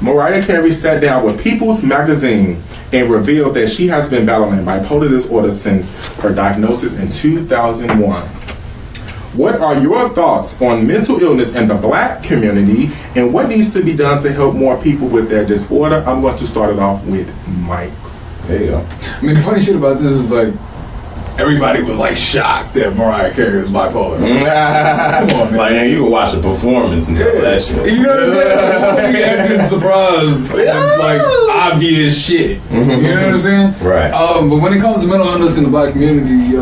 Mariah Carey sat down with People's Magazine and revealed that she has been battling bipolar disorder since her diagnosis in 2001. What are your thoughts on mental illness in the Black community, and what needs to be done to help more people with their disorder? I'm going to start it off with Mike. There you go. I mean, the funny shit about this is like, everybody was like shocked that Mariah Carey was bipolar. Come on, man. Like, you can watch a performance and tell that shit. You know what I'm saying? We acting surprised, like obvious shit. You know what I'm saying? Right. But when it comes to mental illness in the Black community,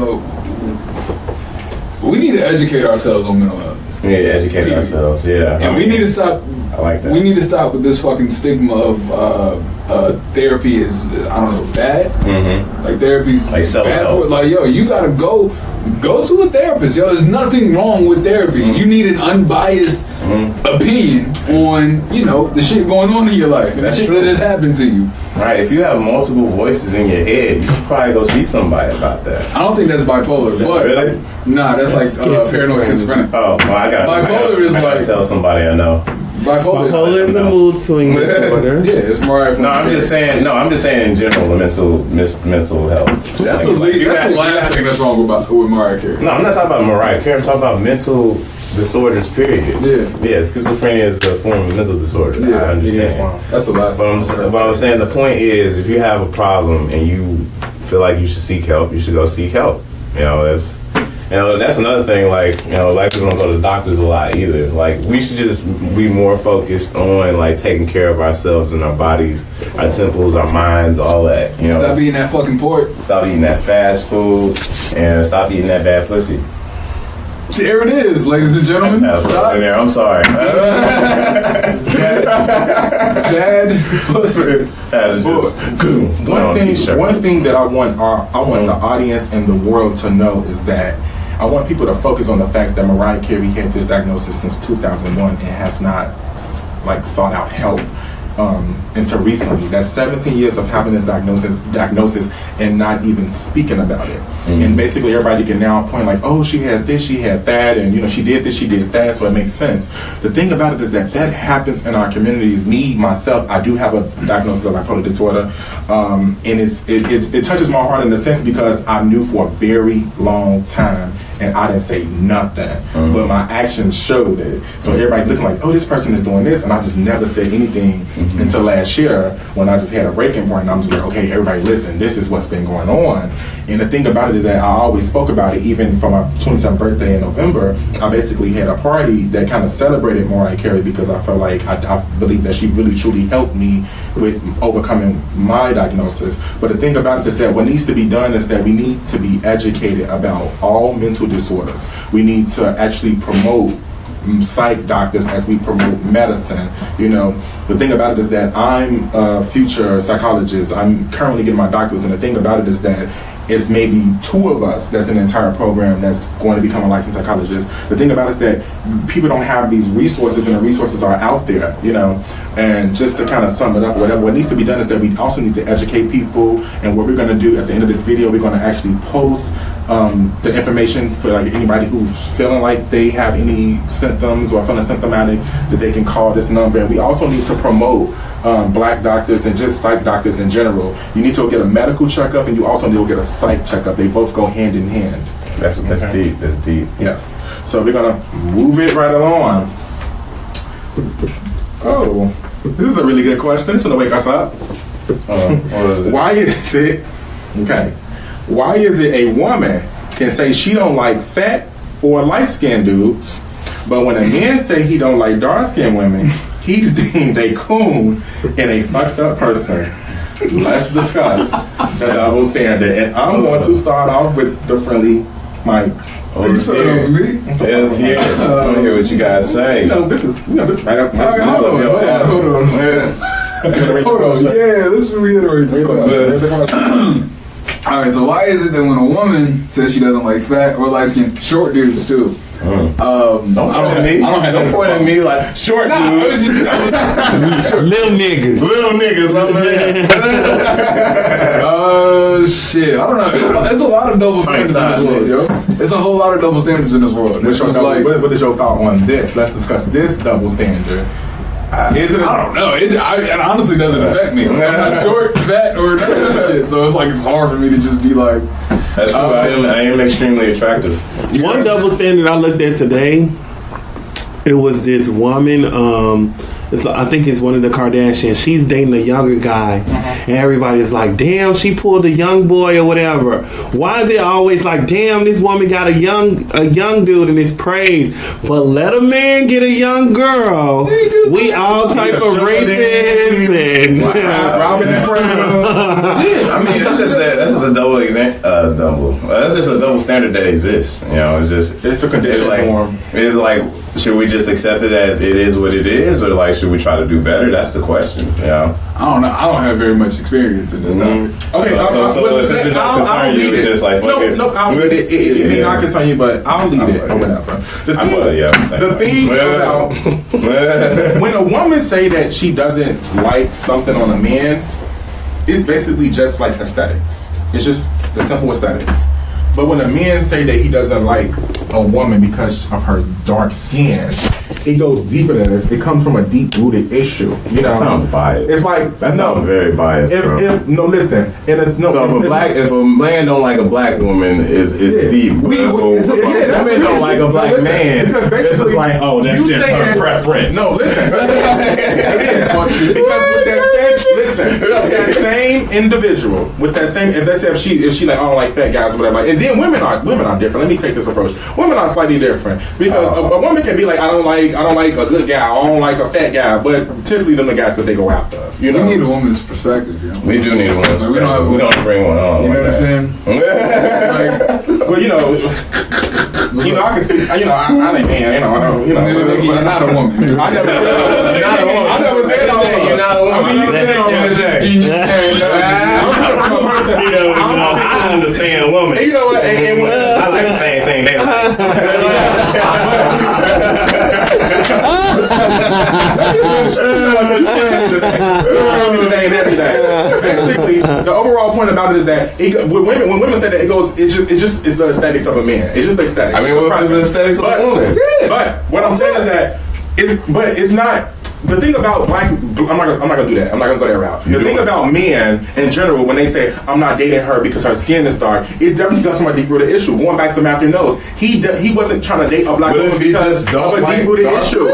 we need to educate ourselves on mental illness. We need to educate ourselves, yeah. And we need to stop. I like that. We need to stop with this fucking stigma of therapy is, bad. Mm-hmm. Like therapy's like bad for it. Like, you gotta go to a therapist. There's nothing wrong with therapy. You need an unbiased opinion on, the shit going on in your life and the shit that has happened to you. Right. If you have multiple voices in your head, you should probably go see somebody about that. I don't think that's bipolar. But really? Nah, that's like paranoid schizophrenic. Oh, well, I gotta tell somebody I know. Bipolar is a mood swing disorder. Yeah, it's Mariah. I'm just saying in general, the mental health. That's the last thing that's wrong with Mariah Carey. No, I'm not talking about Mariah Carey. I'm talking about mental disorders, period. Yeah, schizophrenia is a form of mental disorder. Yeah, I understand. That's the last thing. But I'm saying the point is, if you have a problem and you feel like you should seek help, you should go seek help. That's another thing, like people don't go to doctors a lot either. Like, we should just be more focused on, like, taking care of ourselves and our bodies, our temples, our minds, all that. Stop eating that fucking pork. Stop eating that fast food, and stop eating that bad pussy. There it is, ladies and gentlemen. Stop. In there. I'm sorry. Bad pussy. One thing that I want the audience and the world to know is that I want people to focus on the fact that Mariah Carey had this diagnosis since 2001 and has not sought out help until recently. That's 17 years of having this diagnosis and not even speaking about it. Mm-hmm. And basically everybody can now point like, oh, she had this, she had that, and she did this, she did that, so it makes sense. The thing about it is that happens in our communities. Me, myself, I do have a diagnosis of bipolar disorder, and it touches my heart in a sense because I knew for a very long time and I didn't say nothing, but my actions showed it. So everybody looking like, oh, this person is doing this, and I just never said anything until last year when I just had a breaking point, and I'm just like, okay, everybody listen, this is what's been going on. And the thing about it is that I always spoke about it, even for my 27th birthday in November. I basically had a party that kind of celebrated Mariah Carey because I felt like I believe that she really truly helped me with overcoming my diagnosis. But the thing about it is that what needs to be done is that we need to be educated about all mental disorders. We need to actually promote psych doctors as we promote medicine. The thing about it is that I'm a future psychologist. I'm currently getting my doctorate, and the thing about it is that it's maybe 2 of us that's in the entire program that's going to become a licensed psychologist. The thing about it is that people don't have these resources, and the resources are out there, you know. And just to kind of sum it up, whatever, what needs to be done is that we also need to educate people. And what we're going to do at the end of this video, we're going to actually post the information for like anybody who's feeling like they have any symptoms or feeling symptomatic, that they can call this number. And we also need to promote black doctors and just psych doctors in general. You need to go get a medical checkup, and you also need to go get a psych checkup. They both go hand in hand. That's deep. That's deep. Yes. So we're gonna move it right along. Oh, this is a really good question. It's gonna wake us up. Why is it? Okay. Why is it a woman can say she don't like fat or light-skinned dudes, but when a man say he don't like dark-skinned women, he's deemed a coon and a fucked up person? Let's discuss the double standard. And I'm going to start off with the friendly mic. You started over me? Yes, here. I want to hear what you guys say. This is right up my Hold on. Yeah, let's reiterate this question. All right, so why is it that when a woman says she doesn't like fat or light-skinned, short dudes too? Don't point at me like short dudes. Little niggas. I'm Shit, I don't know. There's a lot of double standards in this world, yo. It's a whole lot of double standards in this world. It's just like, what is your thought on this? Let's discuss this double standard. Is it? I don't know. It honestly doesn't affect me. I'm not short, fat, or none of that shit. So it's like it's hard for me to just be like. That's true. I am extremely attractive. One double standard I looked at today, it was this woman, I think it's one of the Kardashians. She's dating a younger guy, and everybody's like, damn, she pulled a young boy or whatever. Why is it always like, damn, this woman got a young dude and it's praised, but let a man get a young girl, we all type of rapists and robbing and I mean, that's just a double that's just a double standard that exists. You know, it's a conditional norm. It's like, should we just accept it as it is what it is, or like should we try to do better? That's the question. Yeah. I don't know. I don't have very much experience in this topic. Okay, so since it don't concern you, it's just like fuck it. No, I'll lead it. It may not concern you, but I'll lead it or whatever. The thing about when a woman say that she doesn't like something on a man, it's basically just like aesthetics. It's just the simple aesthetics. But when a man say that he doesn't like a woman because of her dark skin, it goes deeper than this. It comes from a deep-rooted issue. You know, that sounds biased. It's like sounds very biased, bro. If a man don't like a black woman, is deep. Women don't like a black man. It's just like, oh, that's just her preference. No, listen. Because with that same individual, if she like, I don't like fat guys or whatever, and then women are different. Let me take this approach. Women are slightly different because a woman can be like, I don't like a good guy, I don't like a fat guy, but typically them the guys that they go after. You know, we need a woman's perspective. You know? We do need a woman's perspective. We don't bring one on. You know what I'm saying? Well, I can speak. I think, man, you're not a woman. I never said you're not a woman. I mean, you said I understand woman. You know what? And I like the same thing. They Basically, the overall point about it is that when women say that, it's the aesthetics of a man. It's just the aesthetics. I mean, what is the aesthetics of a woman? But what I'm saying is that it's not. The thing about black, I'm not gonna do that. I'm not gonna go that route. The thing about men in general, when they say I'm not dating her because her skin is dark, it definitely comes from a deep-rooted issue. Going back to Matthew Knowles, he wasn't trying to date a black woman because of a deep-rooted issue.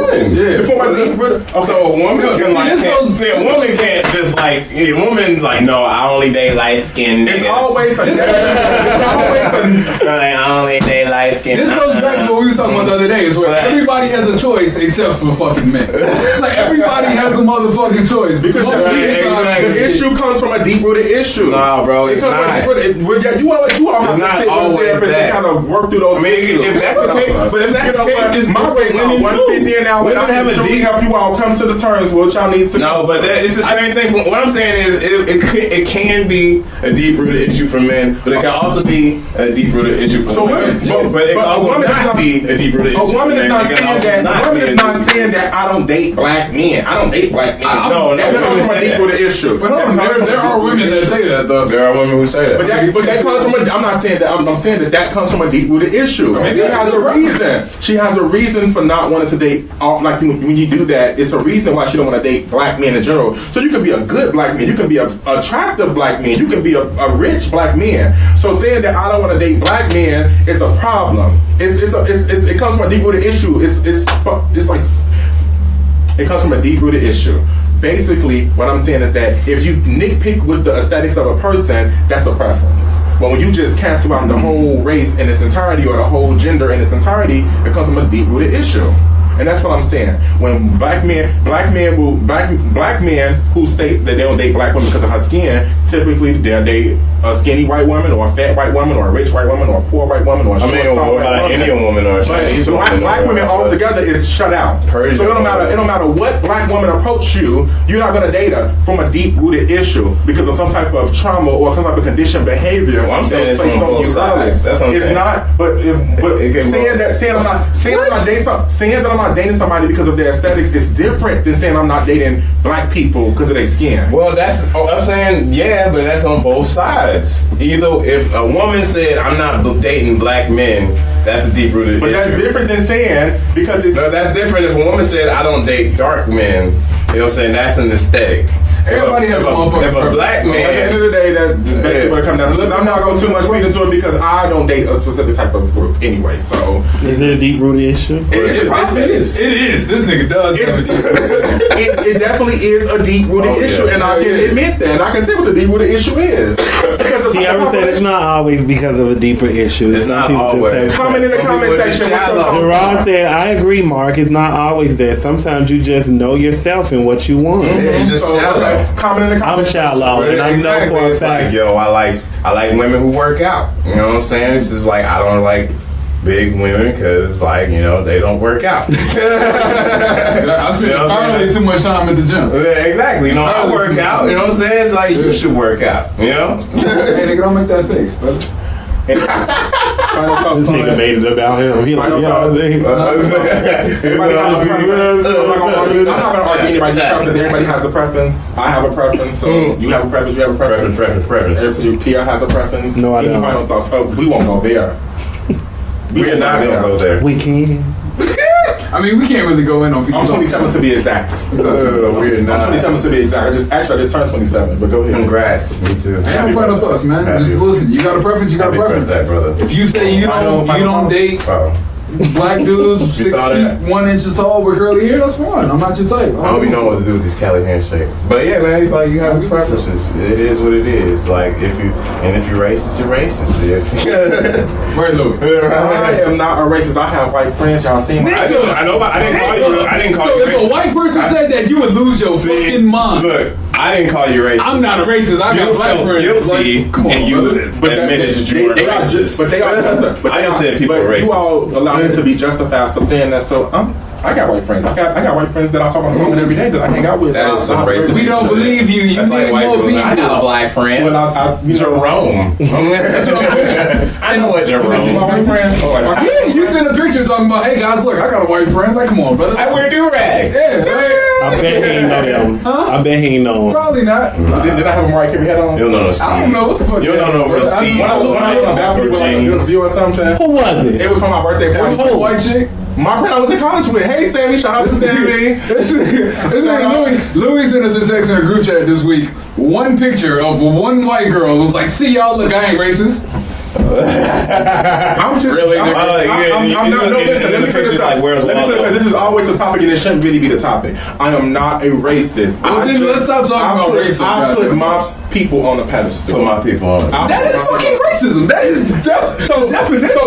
So a woman can't just like a woman like, no, I only date light skinned niggas. It's always I only date light skinned. This goes back to what we were talking about the other day. Is where everybody has a choice except for fucking men. It's like everybody has a motherfucking choice because the issue comes from a deep-rooted issue. Nah, bro, it's not. You all have to sit with a and kind of work through those issues. If that's the case, but if that's the case, it's my rate's on 150 an hour. Women help you all come to the terms. What y'all need to no, but it's the same thing. What I'm saying is, it it can be a deep-rooted issue for men, but it can also be a deep-rooted issue for women. But it can also not be a deep-rooted issue. A woman is not saying that. A woman is not saying that I don't date black men. I don't date black men. No, that comes from a deep-rooted issue. But hold on, there are women that say that though. There are women who say that. But that comes from I'm not saying that. I'm saying that comes from a deep-rooted issue. Maybe She has a reason. She has a reason for not wanting to date. Like when you do that, it's a reason why she don't want to date black men in general. So you can be a good black man. You can be a attractive black man. You can be a rich black man. So saying that I don't want to date black men is a problem. It comes from a deep-rooted issue. It's like it comes from a deep-rooted issue. Basically, what I'm saying is that if you nitpick with the aesthetics of a person, that's a preference. But when you just cancel out the whole race in its entirety or the whole gender in its entirety, it comes from a deep-rooted issue. And that's what I'm saying. When black men who state that they don't date black women because of her skin, typically they'll date a skinny white woman or a fat white woman or a rich white woman or a poor white woman or a short, tall white woman. Indian woman or a Chinese woman. Black women altogether is shut out. Persian So it don't matter what black woman approach you, you're not gonna date her from a deep rooted issue because of some type of trauma or some type of conditioned behavior. Well, I'm saying it's on both sides. That's what I'm saying. It's not, but saying that I'm not dating somebody because of their aesthetics is different than saying I'm not dating black people because of their skin. Well, I'm saying, yeah, but that's on both sides. Either if a woman said, I'm not dating black men, that's a deep-rooted issue. But that's different than saying, because it's... No, that's different if a woman said, I don't date dark men, you know what I'm saying, that's an aesthetic. Everybody has a motherfucker. If a black man... At the end of the day, that's basically what it comes down to. I'm not going to too much feed into it because I don't date a specific type of group anyway, so... Is it a deep-rooted issue? It probably is. It is. This nigga does have a deep-rooted it definitely is a deep-rooted issue, and I can admit that. And I can say what the deep-rooted issue is. See, I would say it's not always because of a deeper issue. It's not always. Comment in the comment section. Gerard said, I agree, Mark. It's not always that. Sometimes you just know yourself and what you want. Yeah, you just shallow. Comment in the comment section. I'm shallow, and I know for a it's fact. like, yo, I like women who work out. You know what I'm saying? It's just like, I don't like big women because, like, you know, they don't work out. I spend entirely too much time at the gym. Yeah, exactly. You know, I work out. You know what I'm saying? It's like, you should work out. You know? Hey, nigga, don't make that face, brother. This nigga made it about him. He like, I'm not gonna argue anybody's preference. Everybody has a preference. I have a preference. So you have a preference. You have a preference. Preference. Pierre has a preference. No, I don't. Any final thoughts? Oh, we won't go there. We're not going to go there. We can. I mean, we can't really go in on people. I'm 27 to be exact. We're not. I'm 27 to be exact. I just turned 27. But go ahead. Congrats. Me too. I have final thoughts, man. Just listen. You got a preference. You got a preference. That, brother. If you say you don't date black dudes 6 feet 1 inch tall with curly hair, that's fine. I'm not your type. I don't be knowing what to do with these Cali handshakes. But yeah, man, it's like you have preferences. It is what it is. Like if you're racist, you're racist. Right, Louis. I am not a racist. I have white friends. Y'all seen me. I know. I didn't call so you. So if a white person said that, you would lose your fucking mind. Look, I didn't call you racist. I'm not a racist. I got black friends. Guilty, like, come on, and you admitted that you weren't racist. But they are. I didn't say people were racist. You all allow me to be justified for saying that. So I got white friends. I got white friends that I talk on the phone every day that I hang out with. That is some racist. We don't believe you. You need more people. I got a black friend. Well, Jerome. I know what Jerome. You see my white friend? Yeah, you sent a picture talking about, hey guys, look, I got a white friend. Like, come on, brother. I wear do-rags. Yeah. I bet he ain't know them. I bet he ain't know them. Probably not. Did I have a Mariah Carey hat on? You don't know no Steve. I don't know what the fuck. You don't know no Steve. When I was on balcony with like a good view or something. Who was it? It was for my birthday party. Who's the white chick? My friend I went to college with. Hey, Sammy. Shout out to Sammy. This nigga Louis sent us a text in a group chat this week. One picture of one white girl was like, see y'all, look, I ain't racist. I'm just really. I'm not. No, listen. Let me figure this out. This is always the topic, and it shouldn't really be the topic. I am not a racist. Well, then let's stop talking about racism. I put my people on the pedestal. Put my people on. That is fucking racism. That is so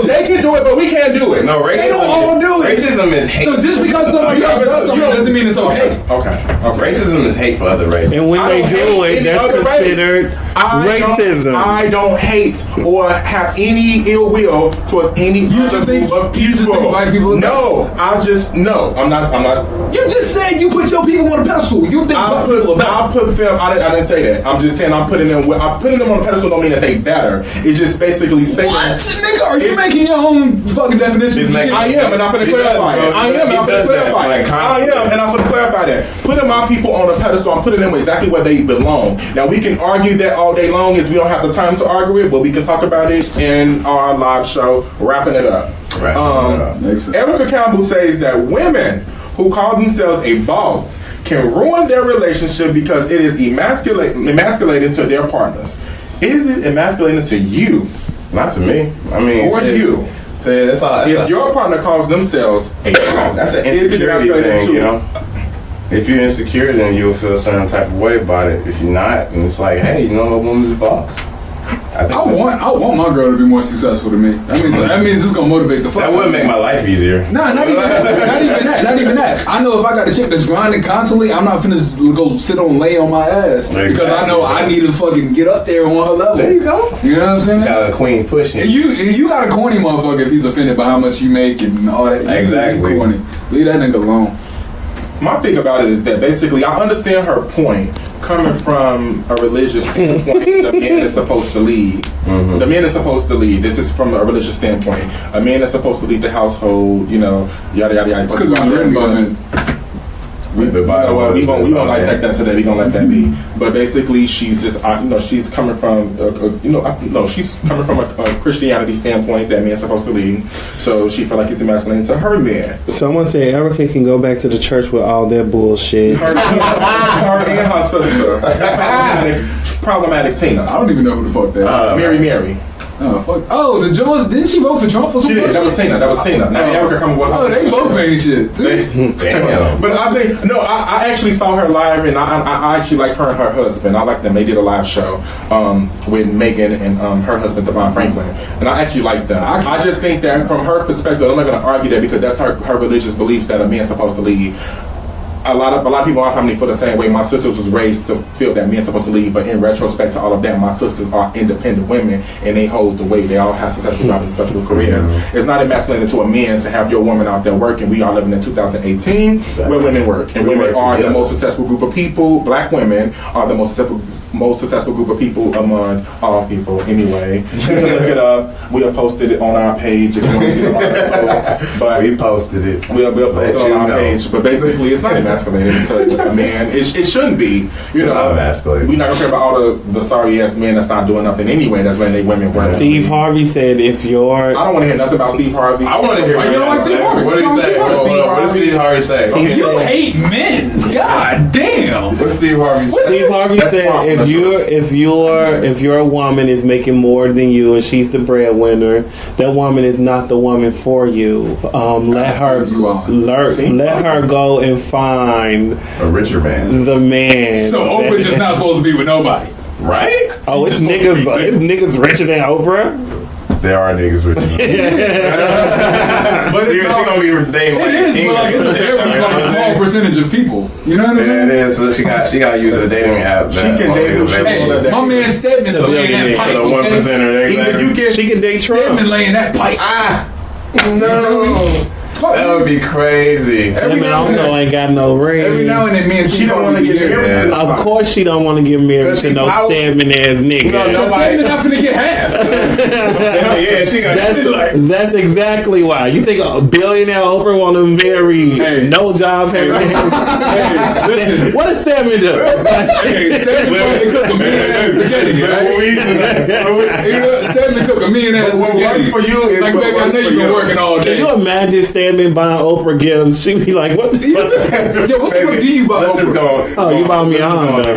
they can do it, but we can't do it. No, racism. They don't all do it. Racism is hate. So just because somebody else does something doesn't mean it's okay. Okay. Racism is hate for other races. And when they do it, that's considered racism. I don't hate or have any ill will towards any other group of people. You just think white people? No, I'm not. You just said you put your people on a pedestal. You think black people are better. I didn't say that. I'm just saying I'm putting them on a pedestal don't mean that they better. It's just basically stating. What, nigga? Are you making your own fucking definitions? I am, and I'm gonna clarify it. I am, and I'm gonna clarify it. I am, and I'm gonna clarify that. Putting my people on a pedestal, I'm putting them exactly where they belong. Now we can argue that all day long, is we don't have the time to argue it, but we can talk about it in our live show, wrapping it up. Erica Campbell says that women who call themselves a boss can ruin their relationship because it is emasculating to their partners. Is it emasculating to you? Not to me. I mean, or you? If your partner calls themselves a boss, that's an insecurity thing, you know. If you're insecure, then you'll feel a certain type of way about it. If you're not, and it's like, hey, you know, a woman's a boss. I want my girl to be more successful than me. That means it's gonna motivate the fuck. That would make my life easier. Nah, not even that. Not even that. I know if I got a chick that's grinding constantly, I'm not finna go sit on lay on my ass because I know I need to fucking get up there on her level. There you go. You know what I'm saying? Got a queen pushing. You got a corny motherfucker if he's offended by how much you make and all that. Exactly. Corny. Leave that nigga alone. My thing about it is that basically I understand her point coming from a religious standpoint. The man is supposed to lead. The man is supposed to lead. This is from a religious standpoint. A man is supposed to lead the household, you know, yada yada yada. It's because it was written by men. We won't dissect that today. We gonna let that be. But basically, she's just, she's coming from, she's coming from a Christianity standpoint that man's supposed to lead. So she felt like it's emasculating to her man. Someone said Erica can go back to the church with all that bullshit. Her and her sister, problematic Tina. I don't even know who the fuck that is. Mary. Oh fuck! Oh, the Jones didn't she vote for Trump or something? She did. That was Tina. Now Erica coming with. Oh, they both ain't shit. Damn. But I think I actually saw her live, and I actually like her and her husband. I like them. They did a live show with Megan and her husband Devon Franklin, and I actually like them. I just think that from her perspective, I'm not going to argue that because that's her religious belief that a man's supposed to lead. A lot of people in our family feel the same way. My sisters was raised to feel that men supposed to lead, but in retrospect to all of that, my sisters are independent women and they hold the weight. They all have successful jobs and successful careers. It's not emasculating to a man to have your woman out there working. We are living in 2018 where women work, and women are the most successful group of people. Black women are the most successful group of people among all people. Anyway, you can look it up. We have posted it on our page if you want to see the article. But we posted it. We'll post it on our page. But basically, it's not emasculating to a man. It shouldn't be. You know, not emasculating. We're not gonna care about all the sorry ass men that's not doing nothing anyway. That's letting their women work. Steve Harvey said, "If you're," I don't want to hear nothing about Steve Harvey. I want to hear. You don't like Steve Harvey? What did he say? What did Steve Harvey say? You hate men. God damn. What's Steve Harvey say? Steve Harvey said, if your woman is making more than you and she's the breadwinner, that woman is not the woman for you. Let her go and find a richer man. The man. So Oprah just not supposed to be with nobody, right? Oh, it's niggas richer than Oprah. There are niggas richer than Oprah. But she gonna be named like it is, but like it's like a small percentage of people. You know what I mean? Yeah, it is. So she got to use a dating app. She can date. My man Stedman laying that pipe. The 1%er. She can date Trump. Stedman laying that pipe. No. That would be crazy. Stedman also ain't got no ring. Every now and then, me and she don't want to get married. Yeah. Of course, she don't want to get married to no Stedman ass nigga. No, Stedman not finna get half. Yeah, she got. That's exactly why. You think a billionaire Oprah want to marry no job? Hey, listen. What does Stedman do? Stedman cook a mean ass spaghetti, right? Stedman cook a mean ass spaghetti. What works for you is like, baby, I know you've been working all day. Can you imagine Stedman buying Oprah gifts? She'd be like, "What the fuck? Yo, what the fuck do you buy? Let's just go. You bought me a Honda.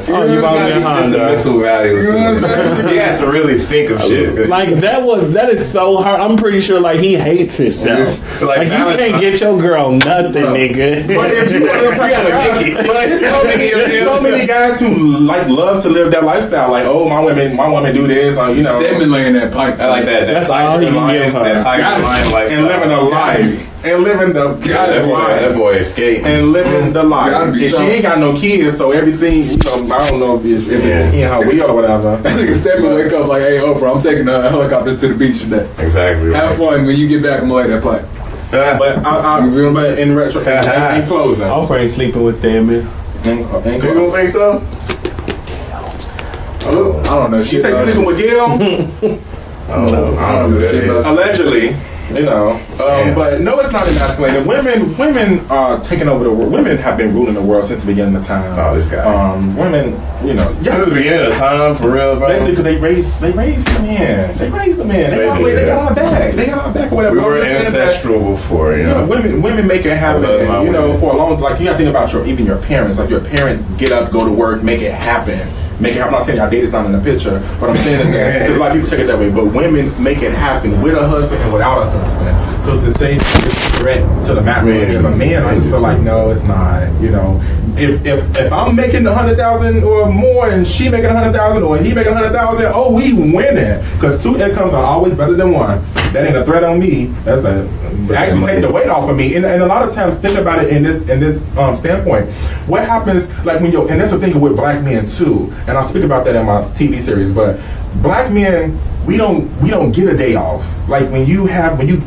Oh, you bought me a Honda. Sentimental values. You know what I'm saying? He has to really think of shit. Like that is so hard. I'm pretty sure like he hates himself. Like you can't get your girl nothing, nigga. But if you there's so many guys who like love to live that lifestyle. Like, oh, my women do this. You know, Stedman laying that pipe. I like that. That's all he can give her. That Tiger Lion life and living a life. And living the that boy escaped and living the life. And she ain't got no kids, so everything. You know, I don't know if it's in her will or whatever. That nigga Stedman wake up like, "Hey Oprah, I'm taking a helicopter to the beach today. Exactly. Have fun when you get back. I'm gonna lay that pipe." But in retro, in closing, Oprah ain't sleeping with Stedman. You don't think so? don't know. She said she's sleeping with Gil. I don't know. I don't know who that is. Allegedly. You know, but no, it's not emasculated. Women are taking over the world. Women have been ruling the world since the beginning of time. Oh, this guy. Women, you know, Since the beginning of time, for real, bro. basically because they raised the men. They raised the men. They got our back. They got our back or whatever. We were ancestral before, you know. Women make it happen. And, you know, for a long, like you got to think about even your parents. Like your parent get up, go to work, make it happen. Make it happen. I'm not saying your date is not in the picture, but I'm saying is that because a lot of people take it that way. But women make it happen with a husband and without a husband. So to say it's a threat to the masculinity of a man, I just feel like no, it's not. You know, if I'm making 100,000 or more and she making 100,000 or he making 100,000, oh, we winning because 2 incomes are always better than one. That ain't a threat on me. That's actually taking the weight off of me. And a lot of times, think about it in this standpoint. What happens like when and that's the thing with black men too. And I'll speak about that in my TV series. But black men, we don't get a day off. Like when you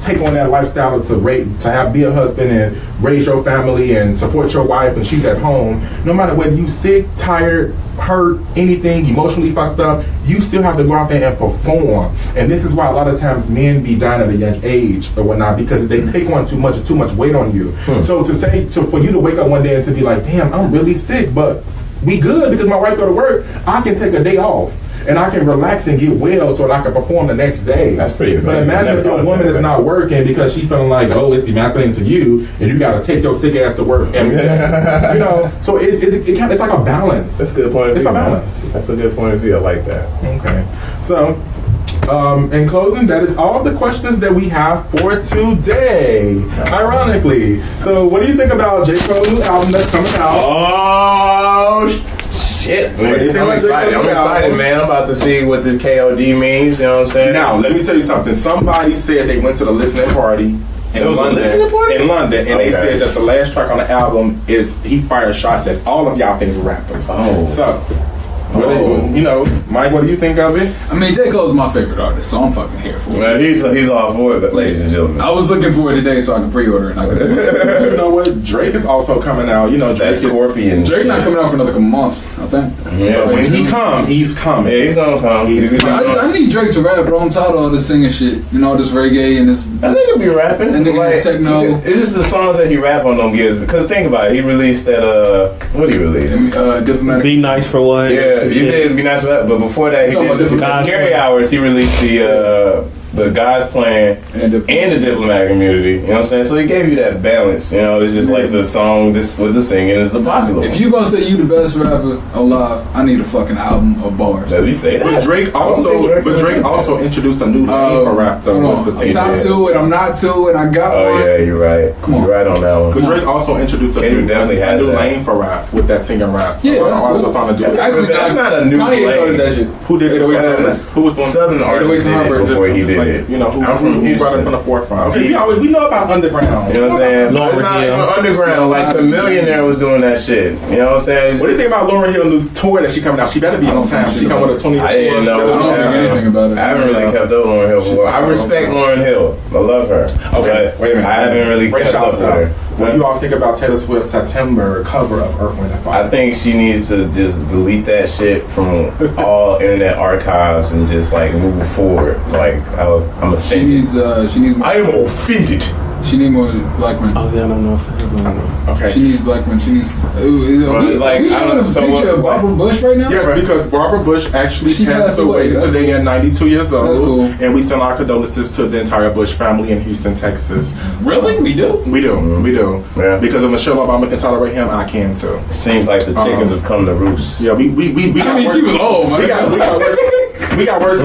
take on that lifestyle to be a husband and raise your family and support your wife and she's at home, no matter whether you sick, tired, hurt, anything, emotionally fucked up, you still have to go out there and perform. And this is why a lot of times men be dying at a young age or whatnot because they take on too much weight on you. So for you to wake up one day and to be like, damn, I'm really sick, but we good because my wife go to work, I can take a day off. And I can relax and get well so that I can perform the next day. That's pretty amazing. But imagine if your woman is not working because she feeling like, oh, it's emasculating to you, and you got to take your sick ass to work every day. You know, so it's like a balance. That's a good point of view. It's a balance. That's a good point of view. I like that. Okay. So, in closing, that is all the questions that we have for today. Ironically. So, what do you think about J. Cole's new album that's coming out? Oh, shit, man. I'm excited, man. I'm about to see what this KOD means, you know what I'm saying? Now, let me tell you something. Somebody said they went to the listening party in London, and they said that the last track on the album is he fired shots at all of y'all favorite rappers. Oh. So, you know, Mike, what do you think of it? I mean, J. Cole's my favorite artist, so I'm fucking here for it. Well, he's all for it, ladies and gentlemen. I was looking for it today so I could pre-order it. And I could. You know what? Drake is also coming out. You know, Drake Scorpion. Drake not coming out for another month, I think. Yeah, when he come, he's coming. Yeah, he's gonna come. I need Drake to rap, bro. I'm tired of all this singing shit. You know, this reggae and this. I think he'll be rapping. And nigga techno. It's just the songs that he rap on don't get us. Because think about it, he released that. What did he release? Diplomatic. Be Nice for What? Yeah, he did Be Nice for That. But before that, he did Scary Hours. He released the God's Plan and the Diplomatic Immunity. You know what I'm saying? So he gave you that balance. You know, it's just like the song with the singing is the popular one. If you gonna say you the best rapper alive, I need a fucking album of bars. Does he say that? But Drake also introduced a new lane for rap though. I'm top 2 and I'm not 2 and I got one. Oh yeah, you're right. Come on. You're right on that one. But Drake also introduced a new lane for rap with that singing rap. Yeah, that's cool. Actually, that's not a new Kanye lane. started that shit. Who did it? Who was doing Southern artists did it before he did it. You know, who brought it from the forefront? See, we know about underground. You know what I'm saying? But it's not underground. Like the Millionaire was doing that shit. You know what I'm saying? What do you think about Lauryn Hill new tour that she coming out? She better be on time. She come with a 20. I didn't know. I don't think anything about it. I haven't really kept up with Lauryn Hill before. I respect Lauryn Hill. I love her. Okay, wait a minute. I haven't really kept up with her. What do you all think about Taylor Swift's September cover of Earth, Wind & Fire? I think she needs to just delete that shit from all internet archives and just like move forward. Like I'm offended. She needs. I am offended. She needs more black men. Oh yeah, I don't know. Okay. She needs black men. She needs. We showing a picture of Barbara Bush right now. Yes, because Barbara Bush actually She passed away today at 92 years old. That's cool. And we send our condolences to the entire Bush family in Houston, Texas. Really? We do? We do. Yeah. Because if Michelle Obama can tolerate him, I can too. Seems like the chickens have come to roost. Yeah, we got worse. She was old, man. We got worse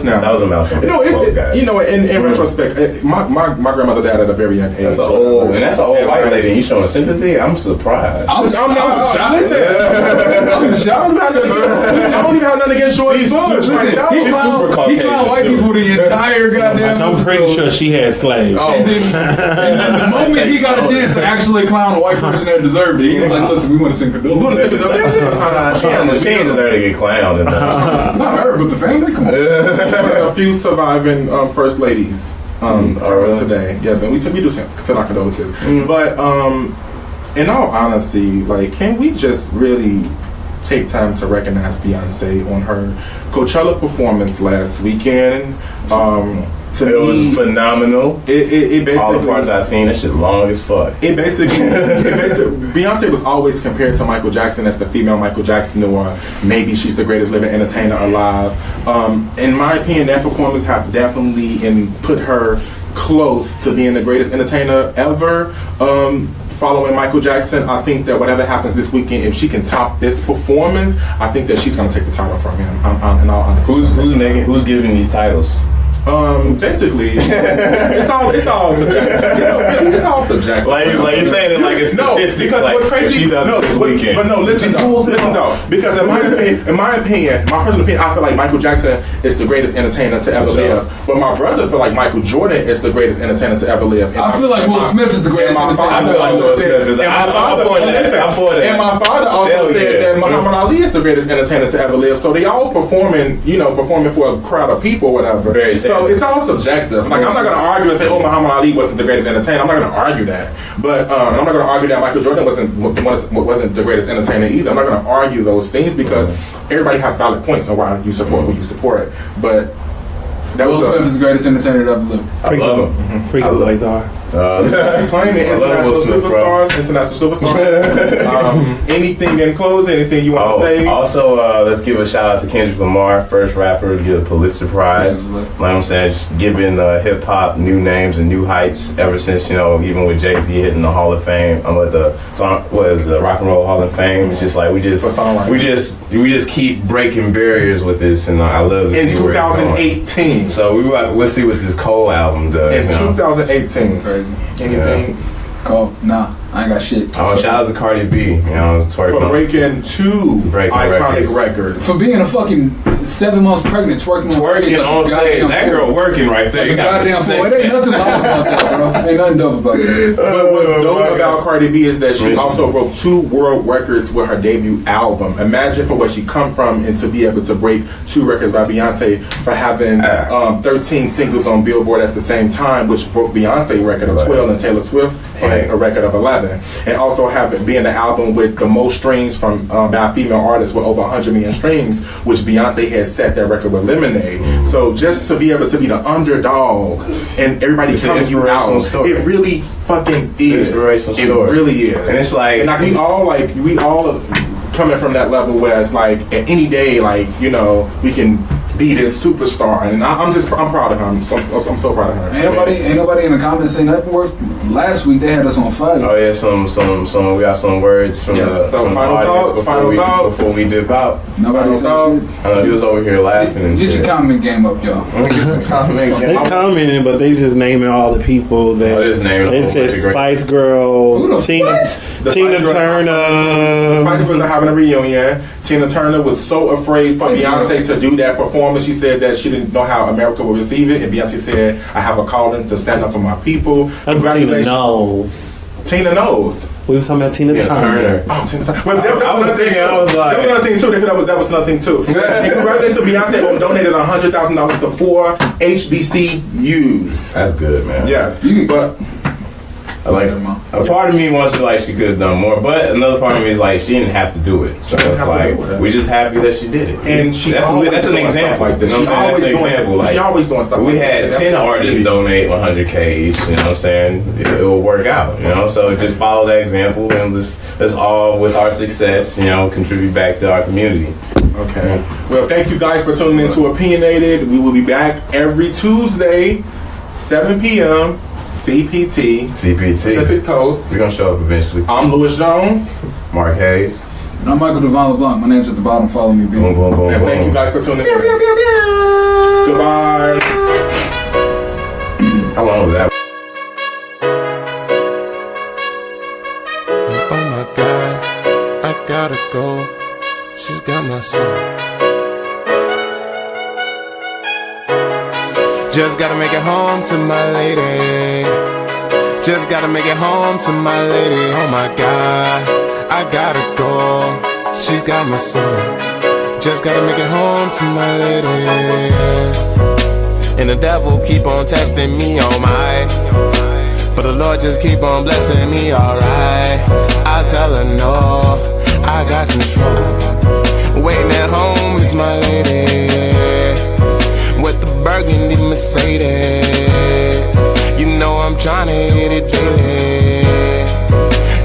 now. That was a Malcolm. You know, in retrospect, my grandmother died at a very young age. That's an old white lady. And you showing sympathy? I'm surprised. I'm shocked. Listen, I'm shocked. I don't even have nothing against George Bush. He found white people the entire goddamn. I'm pretty sure she had slaves. And then the moment he got a chance to actually clown a white person that deserved it, he was like, "Listen, we want to sing condolences." She ain't deserve to get clowned. Not her, but the family. Come on. A few surviving first ladies today. Yes, and we do send our condolences. But in all honesty, like, can we just really take time to recognize Beyonce on her Coachella performance last weekend. It was phenomenal. It basically, all the parts I seen, that shit long as fuck. Beyonce was always compared to Michael Jackson as the female Michael Jackson, or maybe she's the greatest living entertainer alive. In my opinion, that performance have definitely put her close to being the greatest entertainer ever. Following Michael Jackson, I think that whatever happens this weekend, if she can top this performance, I think that she's going to take the title from him. In all honesty. Who's giving these titles? Basically, it's all subjective. It's all subjective. Like you're saying it like it's statistics. Because like, what's crazy? She does it this weekend. But no, listen though. Because in my opinion, my personal opinion, I feel like Michael Jackson is the greatest entertainer to ever live. But my brother feel like Michael Jordan is the greatest entertainer to ever live. I feel like Will Smith is the greatest entertainer. I feel like Will Smith is. I'm for that. And my father also said that Muhammad Ali is the greatest entertainer to ever live. So they all performing for a crowd of people, or whatever. So it's all subjective. Like, I'm not going to argue and say, Muhammad Ali wasn't the greatest entertainer. I'm not going to argue that. But I'm not going to argue that Michael Jordan wasn't the greatest entertainer either. I'm not going to argue those things because everybody has valid points on why you support who you support. But Will Smith is the greatest entertainer to ever live. I love him. Freaking Lazar. Claiming international superstars. Anything in close? Anything you want to say? Also, let's give a shout out to Kendrick Lamar, first rapper to get a Pulitzer Prize. Like I'm saying, just giving hip hop new names and new heights ever since, even with Jay-Z hitting the Hall of Fame. I'm at the song, the Rock and Roll Hall of Fame. It's just like we just keep breaking barriers with this, and I love to in see 2018. So we'll see what this Cole album does. In 2018. Crazy. Anything? Cole? Nah, I ain't got shit. Shout out to Cardi B, for breaking two iconic records. For being a fucking 7 months pregnant, twerking on stage. That girl working right there. You got goddamn floor. It ain't nothing loud about that, bro. Ain't nothing dope about that. But what's dope about Cardi B is that she also broke 2 world records with her debut album. Imagine for where she come from and to be able to break 2 records by Beyonce for having 13 singles on Billboard at the same time, which broke Beyonce's record of 12 and Taylor Swift had a record of 11. And also being the album with the most streams from by a female artist with over 100 million streams, which Beyonce has set that record with Lemonade. So just to be able to be the underdog and everybody comes you out, it really fucking is. Inspirational story. It really is. And it's like, and we all coming from that level where it's like at any day, we can be this superstar, and I'm proud of her. I'm so proud of her. Ain't nobody in the comments saying nothing worth. Last week they had us on fire. Oh yeah, some we got some words from the audience before we dip out. Nobody said shit. I know he was over here laughing and Get your comment game up, y'all. They commenting, but they just naming all the people that. Just naming they said Spice Girls, Tina Turner. Spice Girls are having a reunion. Tina Turner was so afraid for Beyonce to do that performance. She said that she didn't know how America would receive it, and Beyonce said, "I have a calling to stand up for my people." Congratulations. Tina knows. We was talking about Tina Turner. Oh, Tina Turner. Well, I was like, that was another thing too. That was another thing too. And congratulations to Beyonce who donated $100,000 to 4 HBCUs. That's good, man. Yes, but. Like, a part of me wants to be like she could have done more, but another part of me is like she didn't have to do it. So it's like we're just happy that she did it. And that's an example. Like this. She's always doing example. Like, she always doing stuff. We had 10 artists donate $100K each. You know what I'm saying? It will work out. So just follow that example and let's all with our success, contribute back to our community. Okay. Well, thank you guys for tuning into Opinionated. We will be back every Tuesday, 7 p.m. CPT. Pacific Coast. We're going to show up eventually. I'm Louis Jones. Mark Hayes. And I'm Michael Devon LeBlanc. My name's at the bottom. Follow me, boom, boom, boom, and thank you guys for tuning in. Goodbye. How long was that? Oh my God, I gotta go. She's got my soul. Just gotta make it home to my lady. Just gotta make it home to my lady. Oh my God, I gotta go. She's got my son. Just gotta make it home to my lady. And the devil keep on testing me, oh my. But the Lord just keep on blessing me, alright. I tell her no, I got control. Waiting at home is my lady, with the burgundy Mercedes. You know I'm tryna hit it daily.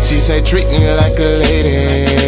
She said treat me like a lady.